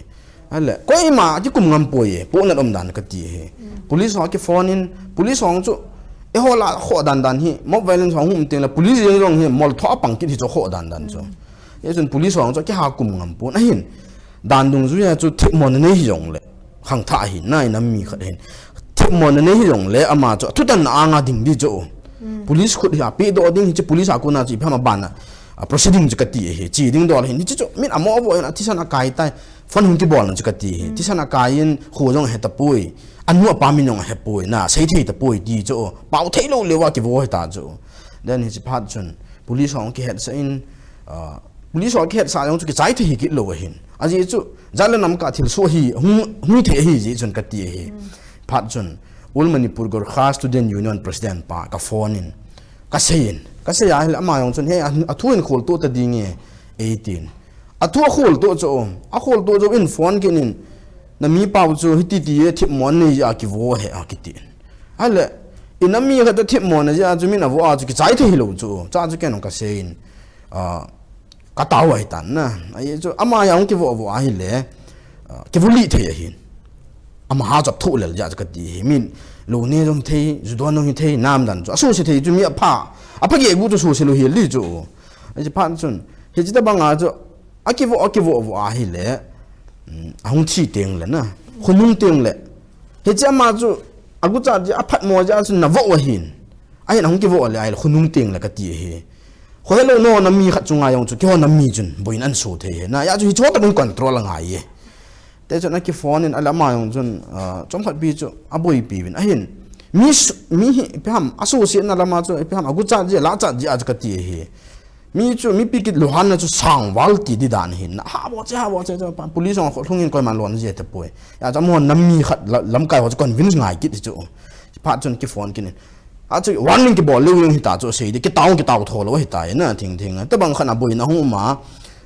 ale koi ma ki kum ngam poye po na om dan ka ti he police ho ki phone in police hong chu e ho la ho dan hi mob violence hong um teng la police yeng rong hi mol tho pang ki thi cho ho dan chu ye chun police hong chu ki ha kum ngam po na hin dan dung zu ya chu thik mon ne hi yong le khang tha hi nai nam mi khat hin thik mon ne hi yong le ama chu thu tan anga ding di chu police khut ya pe do ding chi police a ko na chi phama ban na proceeding chu ka ti he chi ding do hin chi chu min amo bo na tisana kai tai phone hung ki bol na chu ka ti he tisana kai in khu jong he ta pui anu pa min yong he pui na sei thei ta pui ti chu pau thei lo lewa ki bo ta chu then his part chun police hong ki head sa in police hong ki head sa yong chu ki chai thei ki lo hin aji chu jala nam ka thil so hi hung the hi ji chun ka ti he part chun ul manipur gor khas student union president pa ka phone in ka sein ka se ya ama yong chun he a thuin khol to ta ding 18 a thu khol to cho a khol to jo in phone kin in na mi pau chu hiti ti e thip mon ni ya ki vo he a ki ti ale inami ka ta thip mon ya chu min a vo a chu ki chai the lo chu cha chu ken ka sein ka ta wai tan na ai chu ama yang ki vo vo a hi le ki vo li the hin ama ha chap thu le ya ka ti min lo ne jong the ju do no hi the nam dan chu aso se the chu mi a pha ge gu chu so se lo hi li chu ai ji phan chun he ji ta bang a chu akivo vo a hi le ahung chi teng le na khunung teng le he cha ma chu agu cha ji aphat mo ja chu na vo wa hin ai na hung ki vo le ai khunung teng le ka ti he khoi lo no na mi khat chunga yong chu ki ho na mi chun boin an so the he na ya chu hi chot ta control la ngai ye te chu na ki phone in ala ma yong chun chom khat bi chu aboi pi win a hin mi pam associate na la ma chu pam agu cha ji la cha ji a ka ti he mi chu mi pikit luhan na chu sang wal ti di dan hin ha bo cha police ong thung in koi man lon je te poi ya cha mon nam mi khat lam kai ho convince ngai ki chu pha chun ki phone kin a chu warning ki bol lu hi ta chu sei di ki taw tho lo hi ta na thing ta bang khana boi na hu ma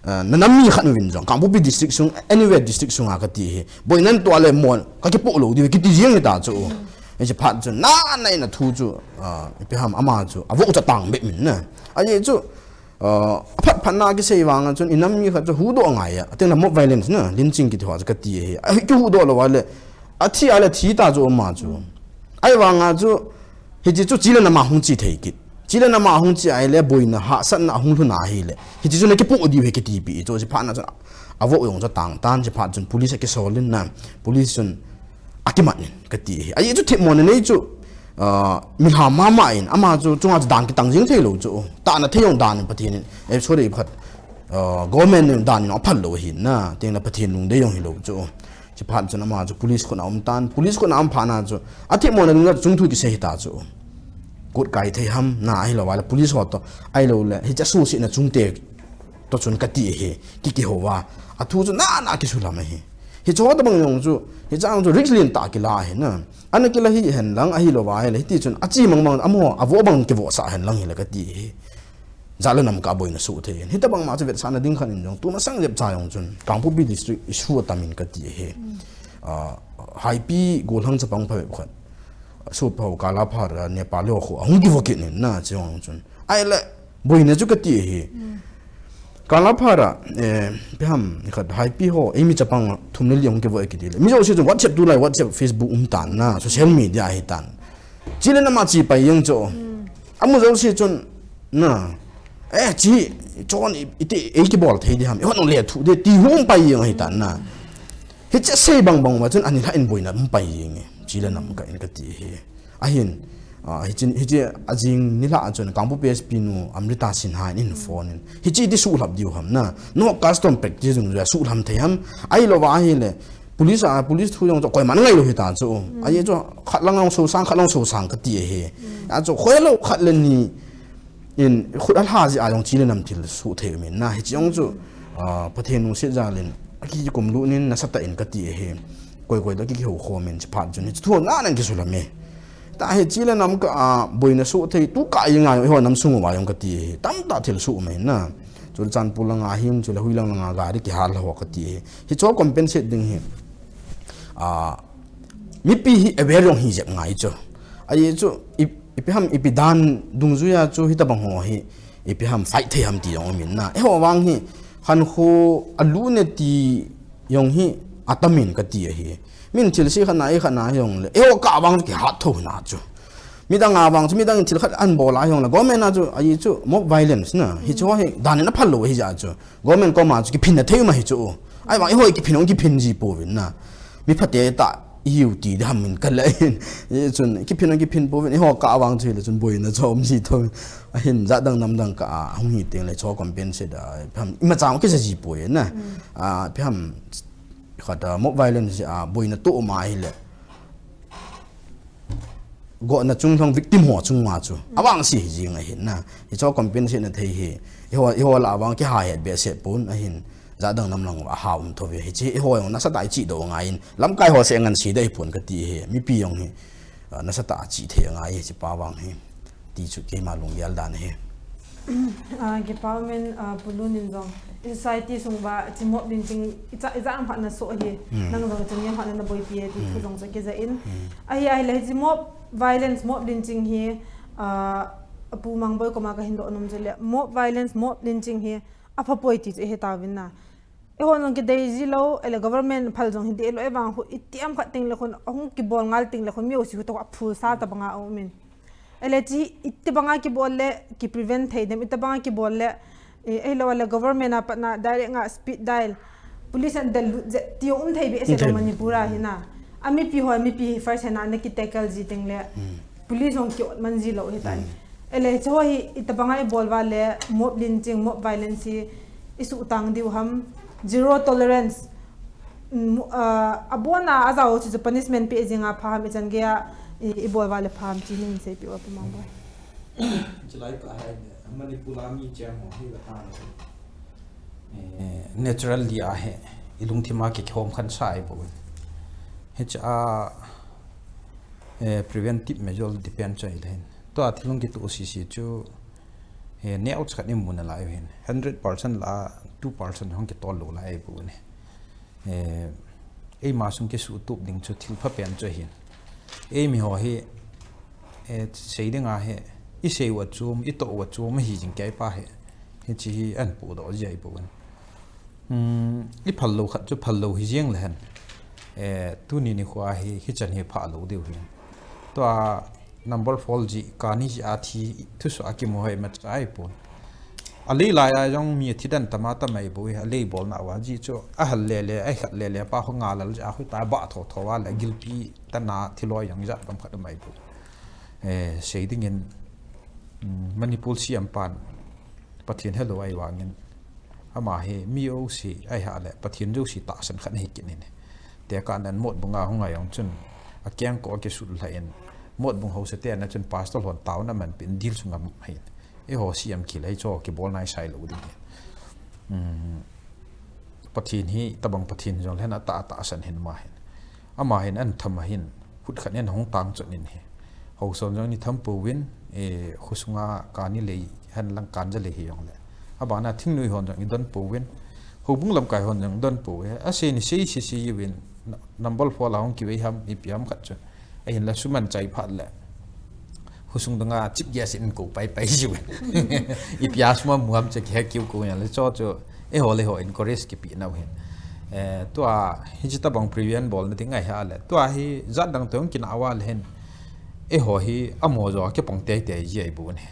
na nam mi khat win jong kampu district sung anywhere district sung a ka ti he boi nan to le mon ka ki po lo di ki ti jing ta chu e cha pha chun na na thu chu pe ham ama chu avo cha tang be min na a ye chu phat na ki sei wang chun inam mi kha chu hu do ngai ya ateng na mob violence na lynching ki thwa ka ti he ai ki hu do lo wale a thi ala thi ta chu ma chu ai wang a chu he ji chu jila na ma hung chi thei ki jila na ma hung chi ai le boi na ha san na hung lu na hi le he ji chu na ki pu di he ki ti bi chu ji pha na chu avo yong cha tang tan ji pha chun police ki solin na police chun akimat ka ti he ai chu thip mon nei chu mi ha ma in ama chu chunga dang ki tang jing thei lo chu ta na theyong dan pathin e chori phat government dan no phal lo hin na teng na pathin nung de yong hi lo chu chi phan chu ama chu police ko na tan police ko na am phana chu athi mon na chung thu ki se ta chu gut kai thei ham na ai lo wala police ho to ai lo le hi cha su si na chung te to chun ka ti he ki ho wa athu chu na ki su la ma hi hi cho ta bang yong chu hi chang chu rislin ta ki la he na an ki la hi hen lang a hi lo wa le ti chun achi mang amo avo bang ki vo sa hen lang hi la ka ti zala nam ka boina su the hi ta bang ma chu vet sana ding khan in jong tu ma sang jep cha yong chun kangpu bi district isu ta min ka ti he hai pi gol hang cha pang pha khat su pau ka la phar nepal lo kho hung ki vo ki na chong chun ai le boina chu ka ti he kala phara peham khat hai pi ho emi chapang thumne liong ke voi ki dile mi jo se WhatsApp tu lai WhatsApp Facebook tan na social media hi tan chỉ lên mà chỉ phải yên chỗ amu dấu xí chun nè chỉ cho anh ít cái ball thấy đi ham họ nó liệt thủ để đi hung bay yên hay tàn na hết chắc xây bằng mà chun anh lại bồi nằm bay yên chỉ lên nằm cái tí ahin hiji ajing nila chun kampu PSP nu amrita sinha in phone hiji di sul hab diu ham na no custom practice jung ja sul ham thayam ai lo wa hi le police thu jong koi man ngai lo hi ta chu ai cho khat lang so sang ka ti he a cho khoi lo khat len ni in khut al ha ji a jong chi le nam til su the min na hiji jong chu pathen nu se ja len ki kum lu nin na sata in ka ti he koi da ki ho kho men chi phat jun thu na nan ki su la me ta he chi le nam ka boina su thei tu ka yinga ho nam sungu wa yong ka ti tam ta thil su me na chul chan pulanga him chul huilang nga ga ri ki hal ho ka ti hi cho compensate ding hi mi pi hi ever yong hi je ngai cho ai chu ipi ham ipi dan dung zu ya chu hi ta bang ho hi ipi ham fight thei ham ti yong min na e ho wang hi khan kho alu ne ti yong hi atamin ka ti hi min thil si khana yong le eo ka wang ki hat tho na chu midang awang chu midang thil khat an bola yong la government na chu ai chu mob violence na hi chu hi dan na phalo hi ja chu government ko ma chu ki phin na thei ma hi chu ai wang hoi ki phin ki phin ji po win na mi phate ta iu ti da min ka la in chun ki phin po win ho ka awang chu le chun boi na chom ji tho hin za dang nam dang ka hung hi teng le cho compensate da pham ima chang ki ji po na pham khata mob violence boina to ma hi le go na chung thong victim ho chung ma chu awang si ji nga hin na hi cho compensate na thei hi ho la awang ki ha he be se pun a hin za dang nam lang wa haum tho ve hi chi ho yong na sa dai chi do nga in lam kai ho se ngan si dai pun ka ti he mi pi yong hi na sa ta chi the nga hi chi pa wang hi ti chu ke ma lung yal dan he cái bao men bulun in zong society sung ba chỉ một đình chính ít am phản là số hi năng zong chỉ niệm phản là bồi pie thì thu zong cho cái za in ai lấy chỉ một violence một đình chính hi pu mang boy ko ma ka hindo nom jele một violence một đình chính hi apa poi ti he ta vin na e hon nong ke dei ji lo ele government phal zong hi de lo e bang hu itiam kha ting le khon ong ki bol ngal ting le khon mi o si to phu sa ta banga o min LG itibanga ki bolle ki prevent thei dem itibanga ki bolle lo wala government apa na direct nga speed dial police and del ti thei be se manipura hina ami pi first hena ne ki tackle ji tingle police ong ki man ji lo hitan ele cho hi itibanga e bol wale mob lynching mob violence isu utang diu ham zero tolerance abona azao chi punishment pe jinga pham chan ge ibol wale pham chi nin se pi op mang ba chilai ka hai manipula mi jam ho hi ta natural dia he ilung thima ki khom khan sai bo preventive measure depend chai len to athilung ki to si chu he ne out khat ni mun la hen 100% la 2% hong ki to lo la bo ne e ma sung ki su tup ding chu thil pha pen cho hin e mi ho hi sei ding a he I sei wa chum I to wa chum hi jing kai pa he he chi an pu do jai bu an I phallo khat chu phallo hi jeng len tu ni ni khwa hi chan hi pha lo deu hi to number fall ji ka ni ji a thi thu so aki mo hai ma chai pu ali la ya jong mi thidan tamata mai bu hi ali bol na wa ji chu a hal le ai khat le pa ho nga la ja khu ta ba tho wa la gilpi ta na thiloi yang ja kam khat mai bu sei ding in manipul siam pan pathian hello ai wangin ama he mi o si ai ha le pathian jo si ta san khan he kin ne te ka nan mod bunga hunga yang chun a kyang ko ke sul la en mod bung ho se te na chun pastor hon taw na man pin dil sungam hai e ho siam ki lai cho ki bol nai sai lo ding pathian hi tabang pathian jong hena ta san hen ma hen ama hen an tham hin phut khan en hong tang chun in he ho son jong ni tham pu win khusunga kani lei han lang kan ja le hi yong le abana thing nui hon jong don pu win ho bung lam kai hon jong don pu a se ni si win number 4 la hong ki we ham ipiam khat chu ai hin la suman chai phat le khusung danga chip gas in ko pai ji win ipias ma muam che ke kiu ko ya le cho chu e ho le ho encourage ki pi na hen to a hi ta bang prevent bol na tingai ha le to a hi zat dang tong kin awal hen e ho hi amo zo ke pong te te ji ai bu ne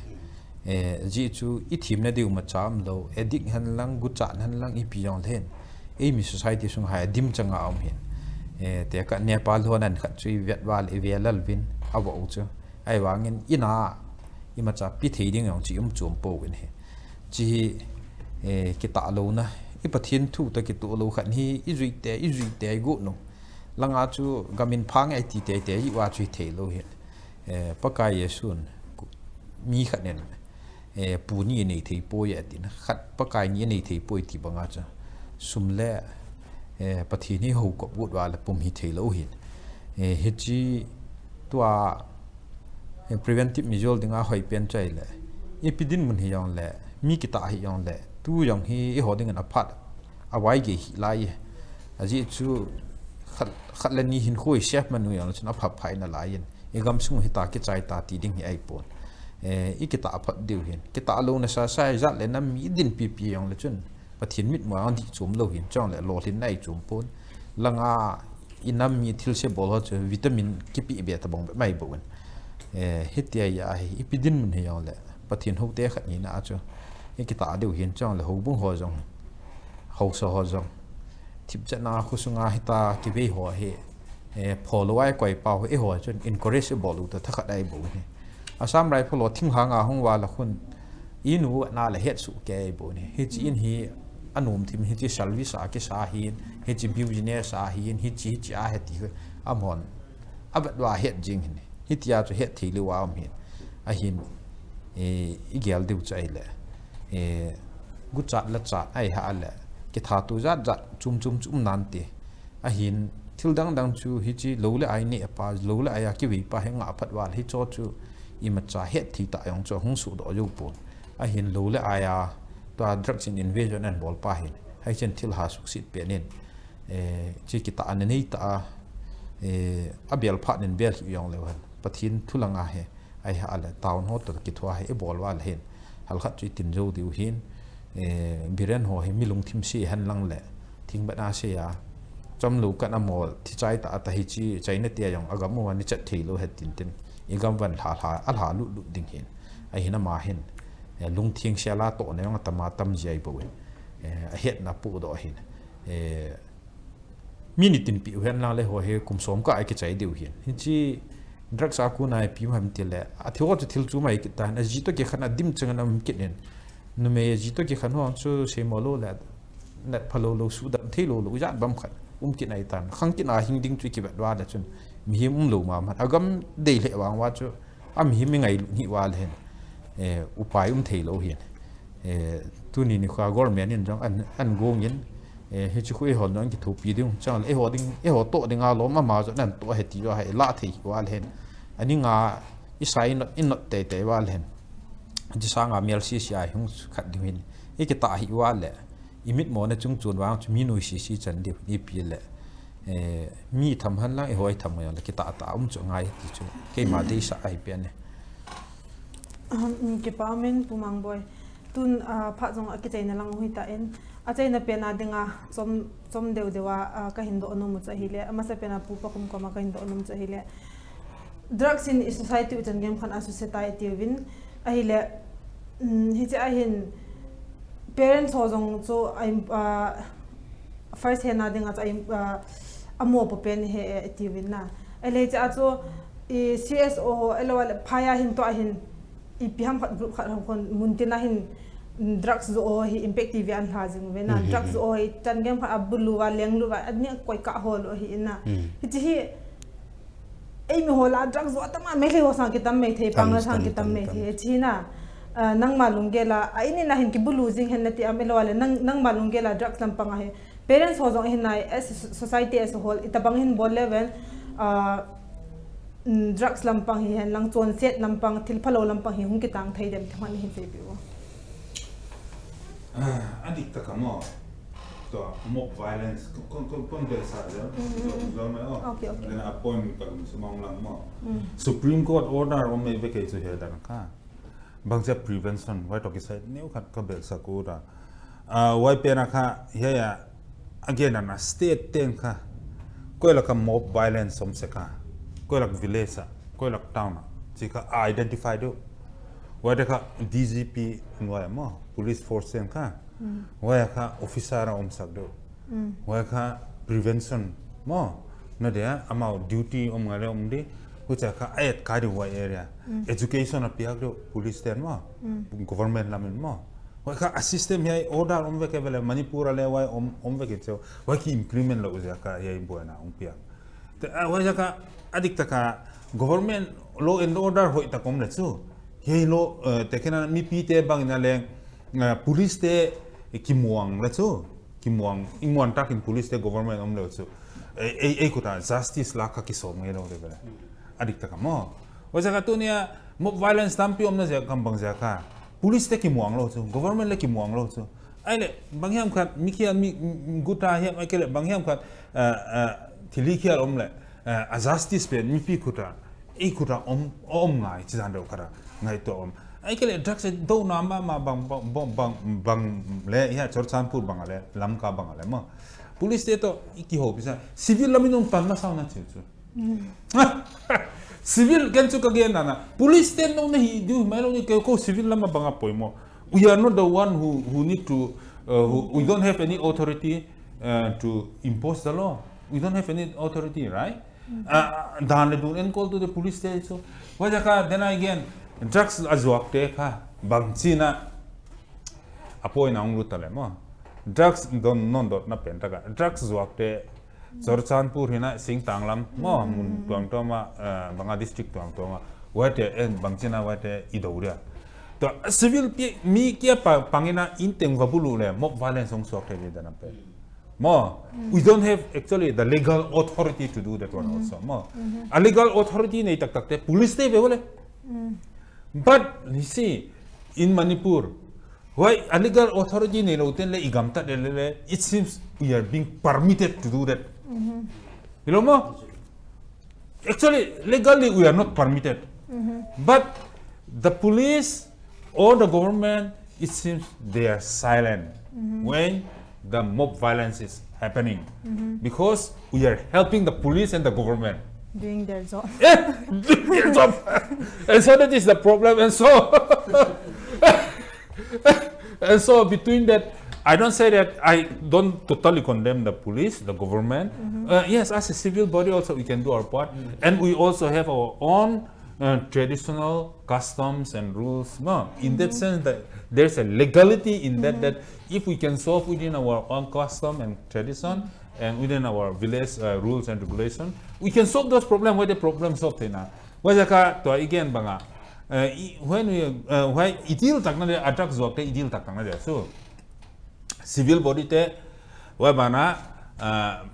ji chu I thim na diu ma cham lo edik han lang gu chan han lang I pi yong then e mi society sung ha dim changa om hin te ka Nepal ho nan khat chui vet wal e velal vin awo chu ai wangin ina ima cha pi thei ding yong chi chum po win he chi ki ta lo na I pathin thu ta ki tu lo khan hi I zui te gu no langa chu gamin phang ai ti te I wa chui thei lo he pakai yesun mi khat nen pu ni nei thei po ya tin khat pakai ni nei thei po ti banga cha sum le pathi ni ho ko but wa la pum hi thei lo hin he chi tua preventive measure dinga hoi pen chai le epidin mun hi yong le mi ki ta hi yong le tu yong hi ho ding an aphat awai ge hi lai aji chu khat le ni hin khoi chef manu yong chna phap phai na lai yin egam sung hi ta ki chai ta ti ding hi ai pon I ki ta phat diu hin ki ta lo na sa sai zat le na mi din pi pi yong le chun pathin mit mo ang di chum lo hin chong le lo hin nai chum pon langa inam mi thil se bol ho vitamin ki pi be ta bong mai bo hitia ya ipidin mun he yong le pathin ho te khat ni na chu e ki ta deu hin chong le ho bung ho jong ho so ho jong thip chana khusunga hita ki be ho he follow ai koi pau e ho chun encourage bolu ta thakhat ai bo ni asam rai pholo thing hanga hong wa la khun inu na la het su ke bo ni hi chi in hi anum thim hi chi service a ke sa hin hi chi business a hin hi chi a he ti amon abat wa het jing ni hitia chu het thi lu wa am hin a hin igel diu chai le gu chat la chat ai ha le ki tha tu zat zat chum nan te a hin thil dang chu hi chi lo le ai ni pa lo le ai ki wi pa he nga phat wal hi cho chu I ma cha het thi ta yong cho hung su do yu pon a hin lo le aya to drugs in invasion and bol pa hin hai chen thil ha suk sit pe nen chi ki ta an nei ta a bel phat nen bel hi yong le wan pathin thulanga he ai ha ala town ho to ki thwa he bol wal hen hal khat chi tin jo diu hin biren ho he milung thim si han lang le thing ba na se ya chom lu kan amol thi chai ta hi chi chaina te yong agam mo ni chat thei lo he tin tin igam van al ha lu ding hin ai hina ma hin lung thieng sela to ne yong tama tam jai bo a het na pu do hin minitin pi hen la le ho he kum som ka ai ki chai diu hin hi chi drugs a ku nai pi ham ti le a thio chu thil chu mai ki ta na ji to ki khana dim chang na ki nen nu me ji to ki khan ho chu se mo lo la net phalo lo su dam thei lo ja bam khat ki nai tan khang ki na hing ding chu ki ba wa da chun mi him lo ma agam dei le wang wa chu am hi mi ngai ni wa le hen upai thei lo hin tu ni kha government in jong an gong yin he chu khoi hol nang ki thu pi ding chang e ho to ding a lo ma zo nan to he ti wa he la thei wa le hen ani nga isai not in not te wa le hen ji sang a mel si sia hung khat ding hin e ki ta hi wa le imit mo na chung chun wang chu mi nu si chan di ni pi le mi tham han la e hoi tham ya le ki ta chu ngai ti chu ke ma de sa ai pe ne ke pa men pumang boy tun pha jong a ke chai na lang hui ta en a chai na pe na dinga chom deu dewa ka hindo onu mu cha hile ama sa pe na pu pa kum ko ma ka hindo onu cha hile drugs in society utan game khan a society win a hile hi cha hin parents ho jong chu I'm first hand na dinga cha amo po pen he ti win na ele cha chu CSO elwal phaya hin to hin ipiham khat group khat hon muntina hin drugs zo hi impact tv an ha jing we na drugs o hi tan gem kha abulu wa lenglu wa adni koi ka hol o hi na hi ei mi hola drugs zo atama me le ho sang ki tam me the pang la sang ki tam me the china nang malung gela aini na hin ki bulu jing hen na ti amelo wale nang malung gela drugs lam pang he parents ho jong hin na as society as a whole itabang hin bol level drugs lampang hi han lang chon set lampang thil phalo lampang hi hung ki tang thai dem thman hi se biwa adik ta kamo to mob violence kon de sa ja zo me okay then appoint pa sumang lang mo Supreme Court order o me veke chu he dan ka bangja prevention why to ki side new khat ka bel sa ko da why pe na kha he ya again na state ten kha ko la ka mob violence som se ka ko lak village ko lak town chỉ có identify được vậy thì cả DGP nói mà police force xem cả vậy cả officer ra ông sắc được vậy cả prevention mà nó đấy amount duty ông ngay ông đi vậy cả ai cái điều vậy area education là piak được police ten mà government làm mà vậy cả system này order ông về cái về Manipur là vậy ông về cái chỗ vậy khi implement là vậy cả vậy buồn nào ông piak vậy cả adik taka government law and order hoi ta kom le chu he lo tekena mi pi te bang na leng police te kimuang la chu kimuang ingwan tak in police te government om le chu ei kuta justice la ka ki som nge lo de bele adik taka mo wa jaka tu nia mob violence tampi om na ja kam bang ja ka police te kimuang lo chu government le kimuang lo chu ai le bang hiam khat mi khian mi guta hiam ai ke le bang hiam khat thili khial om le a justice pe mi pi kuta ei kuta om ngai chi dan do kara ngai to om ai ke le drugs do na ma bang le ya chorchanpur bang le lamka bang le ma police te to ki ho bisa civil laminong pan ma sauna chu chu civil kan chu ka gen na police te no na hi du mai lo ni ko civil lama banga poimo we are not the one who need to we don't have any authority to impose the law we don't have any authority right dan le dun en call to the police station so wajaka then again drugs azwak te kha bangchina apoi na ongru tale mo drugs don non dot na pen taka drugs zwak te Chorchanpur hina Singtanglam mo mun tuang to ma banga district tuang to ma wate en bangchina wate idauria to civil mi kia pangina inteng vabulu le mob violence ong swak te dana pe More, we don't have actually the legal authority to do that one also. More, a legal authority nei tak te police te vele. But you see, in Manipur, why a legal authority nei lo ten le igamta le it seems we are being permitted to do that. You know more? Actually, legally we are not permitted. But the police or the government, it seems they are silent when the mob violence is happening because we are helping the police and the government doing their job. Yeah, doing their job. And so that is the problem. And so between that, I don't say that I don't totally condemn the police, the government. Yes, as a civil body also we can do our part, and we also have our own traditional customs and rules. No, in that sense that there's a legality in that if we can solve within our own custom and tradition and within our village rules and regulation, we can solve those problems where the problems solved na. Wajaka to again banga when we why itil takna de attack zok te itil takna de so civil body te wabana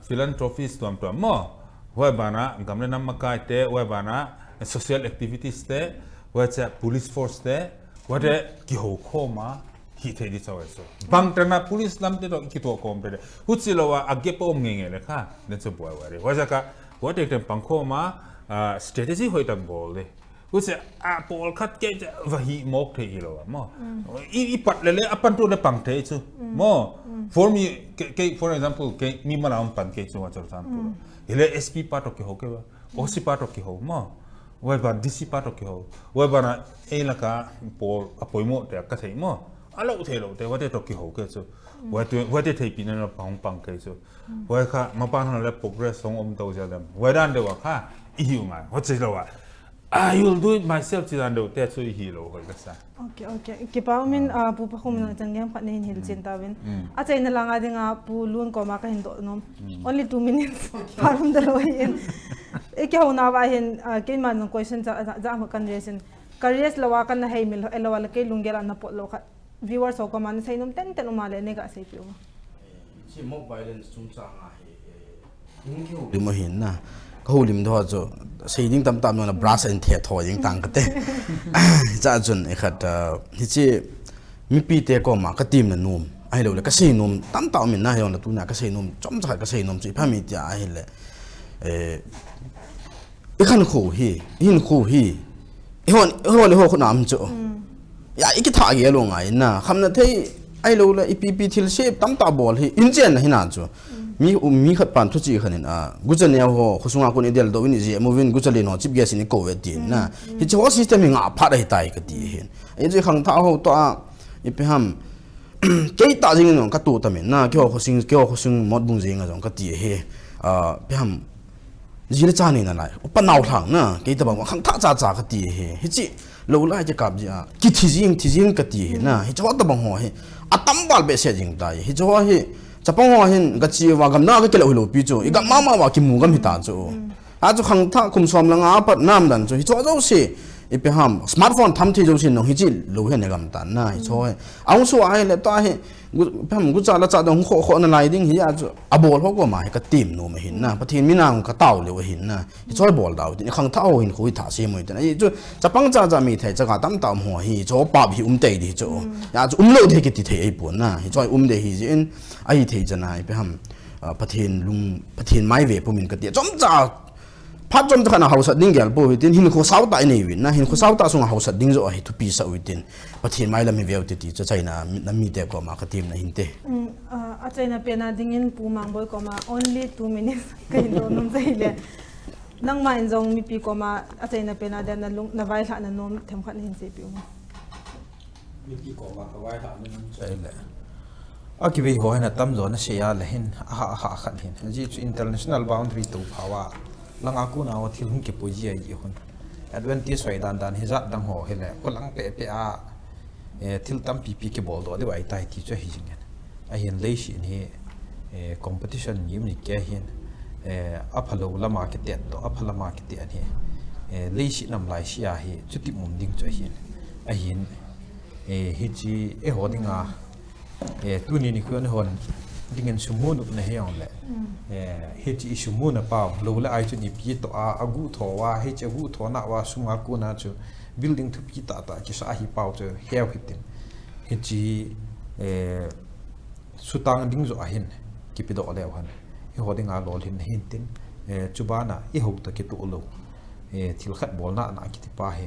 philanthropies to mo wabana gamle nam makai te wabana social activities te wacha police force te wade ki ho khoma hi the di chaw so bang tana police lam te to ki to kom te huchilowa age po ngenge le kha ne chu boy wari wajaka wade te pang khoma strategy hoi tak bol de huche a pol khat ke va hi mok the hi lo mo I pat le apan to le pang the chu mo for me for example ke mi mala on pan ke chu wa chor san pu ile SP part ke ho ke ba OC part ke ho mo weba DC part ke ho weba na elaka pol apoimo te ka thei mo alo the lo te wate to ke ho ke chu wate thei pin na pang ke chu wa kha ma pa na le progress song om to ja dam wa dan de wa kha I hu ma ho che lo wa I will do it myself chi dan de te chu hi lo ho ka sa Okay. Kipa min pu pa kum na changyam khat nin hil chin tawin. A chai na langa dinga pu lun ko ma ka hin do nom. Only 2 minutes. Parum dalo hin. E kya hona wa hin ke man question ja ma kan reason. Careers lawa kan na hay mil elawa la ke lungela na po lo kha. Viewers ko man sai nom ten umale ne ga sai pyo. Si mob violence chung cha nga he mo hin na holim do jo seiding tam na brass and the tho ying tang ka te cha jun e khat hi chi mi pi te ko ma ka tim na num ai lo le ka sei num tam min na he na tu na ka sei num chom cha ka sei num chi pha mi ja ai le e khan khu hi hin khu hi e hon le ho khu nam cho ya iki tha ge lo ngai na kham na thei ai lo le ipp thil shape tam ta bol hi injen na hina cho มีขัดปานทุจีขันกุจเนี่ยหัวขสุงาคนเดียลตัวนี้จะมูวินกุจเลยนอจิบแกสินี่โควิดนะฮิจว่าซิสเต็มงาพัดให้ตายก็ดีเห็นไอ้เจ้าขังท้าหัวตัวอีไปห้ามเกี่ยตาจริงน้องก็ตัวทำไมนะเกี่ยวขสุงมดบุญจริงน้องก็ดีเฮไปห้ามจีนจานี่นั่นแหละอุปนาวทางนะเกี่ยตาบอกว่าขังท้าจ้าก็ดีเฮฮิจิเราไล่จะกลับจีกิที่จริงก็ดีเฮนะฮิจว่าตาบังหัวเฮอัตมบาลเบสจริงได้ฮิจว่าเฮจะป้องว่าเห็นก็จีว่ากำนักก็เกี่ยวกับปีจูอีกมาว่ากิมูกำหิตาจูอาจจะขังท่าคุมสวมลังอาปัดน้ำดันจูฮิจว่าเจ้าสิอีไปห้ามสมาร์ทโฟนทำที่เจ้าสิน้องฮิจิรู้เห็นในกำตันนะฮิจว่าเอาส่วนไอ้เล็บตาเฮไปห้ามกุจ่าละจ่าดงโคนั่นไรดิ้งฮิอาจจะอบอลเขาก็มาให้ก็ตีมโนมาเห็นนะประเทศมินางก็เต่าเลยว่าเห็นนะฮิจว่าบอลดาวทีนี้ขังท่าเห็นคุยถ่าเสียมือแต่ไอ้จูจะปังจะมีไทยจะกาตั้มตามหัวฮิจว่าปาบฮิเตยดิจูอาจจะเลิกเทกิติเทไอ้ปวนนะฮิจว่าเดฮิจินไอ้เทจะนายไปห้ามประเทศลุงประเทศไม้เวพมินก็เดียจอมจ่าพัดจอมจะขนาดเฮาสัตดิ้งแกลปูวิตินหินโคสาวตายในวินนะหินโคสาวตาส่งเฮาสัตดิ้งจะไอ้ทุปีสวิตินประเทศไม้ละมีเวลติจะใช่นะมีแต่ก็มากระทีมนะหินเตอาจารย์นะเป็นดิ่งปูมังบอยก็มา only 2 minutes ก็เห็นโดนนุ่มใจเลยนั่งมาอินจงมีปีก็มาอาจารย์นะเป็นเดนลุงนวายหลักนั่นนุ่มทำขันหินเสียปีมีปีก็มาก็วายหลักนั่นใจเลยอากิบิหัวนะตั้มโซนเสียเลยหินขันหินจีจุ international boundary ตัวภาวะลังอากูน่าว่าที่หุ่นเก็บปุยยี่ยี่คน advantage สวยดันฮิจัดดังหัวเห็นเลยคนลังเปะที่ตั้มปีเก็บบอลตัวได้ไว้ใต้ที่จะหิจิงกันไอเห็นเลยสินี่competition ยิ่งมีแก่เห็นอัพโหลละมาร์เก็ตเต็ดตัวอัพละมาร์เก็ตเต็ดนี่เลยสินำลายสิอาเห็นจุดที่มุมดิ่งจะเห็นไอเห็นฮิจิหัวดิ่งตัวนี้คืออันหัวดิ่งสมุนในเฮียงเลยฮิจิสมุนเปล่าเราเลยไอจุดนี้ปีตัวอากูทัวว่าฮิจิอากูทัวน่ะว่าสุงอากูน่ะจู building ทุกปีตาคิดว่าฮิเปล่าจูเฮียหิตินฮิจิสุตังดิ่งจะเห็นกิปิดอแล้วฮันฮิหัวดิ่งอาโลลินเห็นตินจุบานะฮิหุบตะกิตุโลที่ขัดบอลน่ะกิติป้าเฮ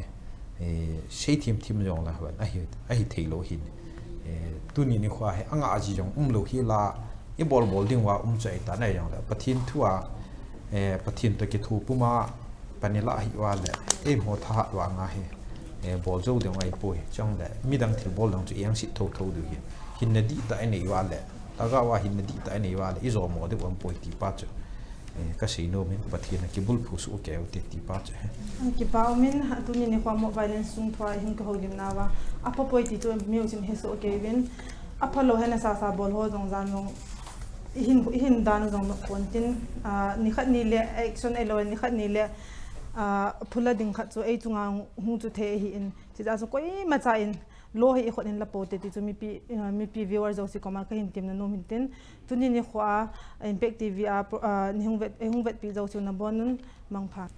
ใช้ทีมจงละฮันไอเทโลหินตัวนี้นี่ขวาให้อ่างอาจีจงโลฮิลาอีบอลดิ่งว่าใจตาในอย่างละปะทินทัวปะทินตะกิทูปุมาปนิละฮิวาเลยหัวท่าว่างาเฮบอลโจ้เดี๋ยวไอ้ป่วยจังเลยมีดังที่บอลดังจะยังสิทูดูหินดีแต่ไอ้นี่ว่าเลยแล้วก็ว่าหินดีแต่ไอ้นี่ว่าเลยอีโซโมเดี๋ยววันป่วยตีปัจจุก็สีโนมินปะทินกิบุลผู้สู้แก้วตีปัจจุกิบเอามินตัวนี้ในความโมบายเลนซุ่มทัวร์หินก็หดิมนาว่าอัปป่วยตีตัวมิวจิมเฮโซเกวินอัปโลเฮนซาบอลโฮจงจานจงหินดานจงคนตินนี่ขัดนี่เละแอคชั่นเอโลนี่ขัดนี่เละพูดดิ่งขัดตัวไอจุงอ่างหูจุดเทหินที่จะส่งก็มาใจอินโลให้อีกคนนึงละโปรเตที่จะมีปีวิวเวอร์จะสิก็มาก็เห็นทีมนั้นโน้มเห็นตินตัวนี้นี่ขวาอิมแพคทีวีนี่หงเวทปีจะสินบอลนั้นมังพัด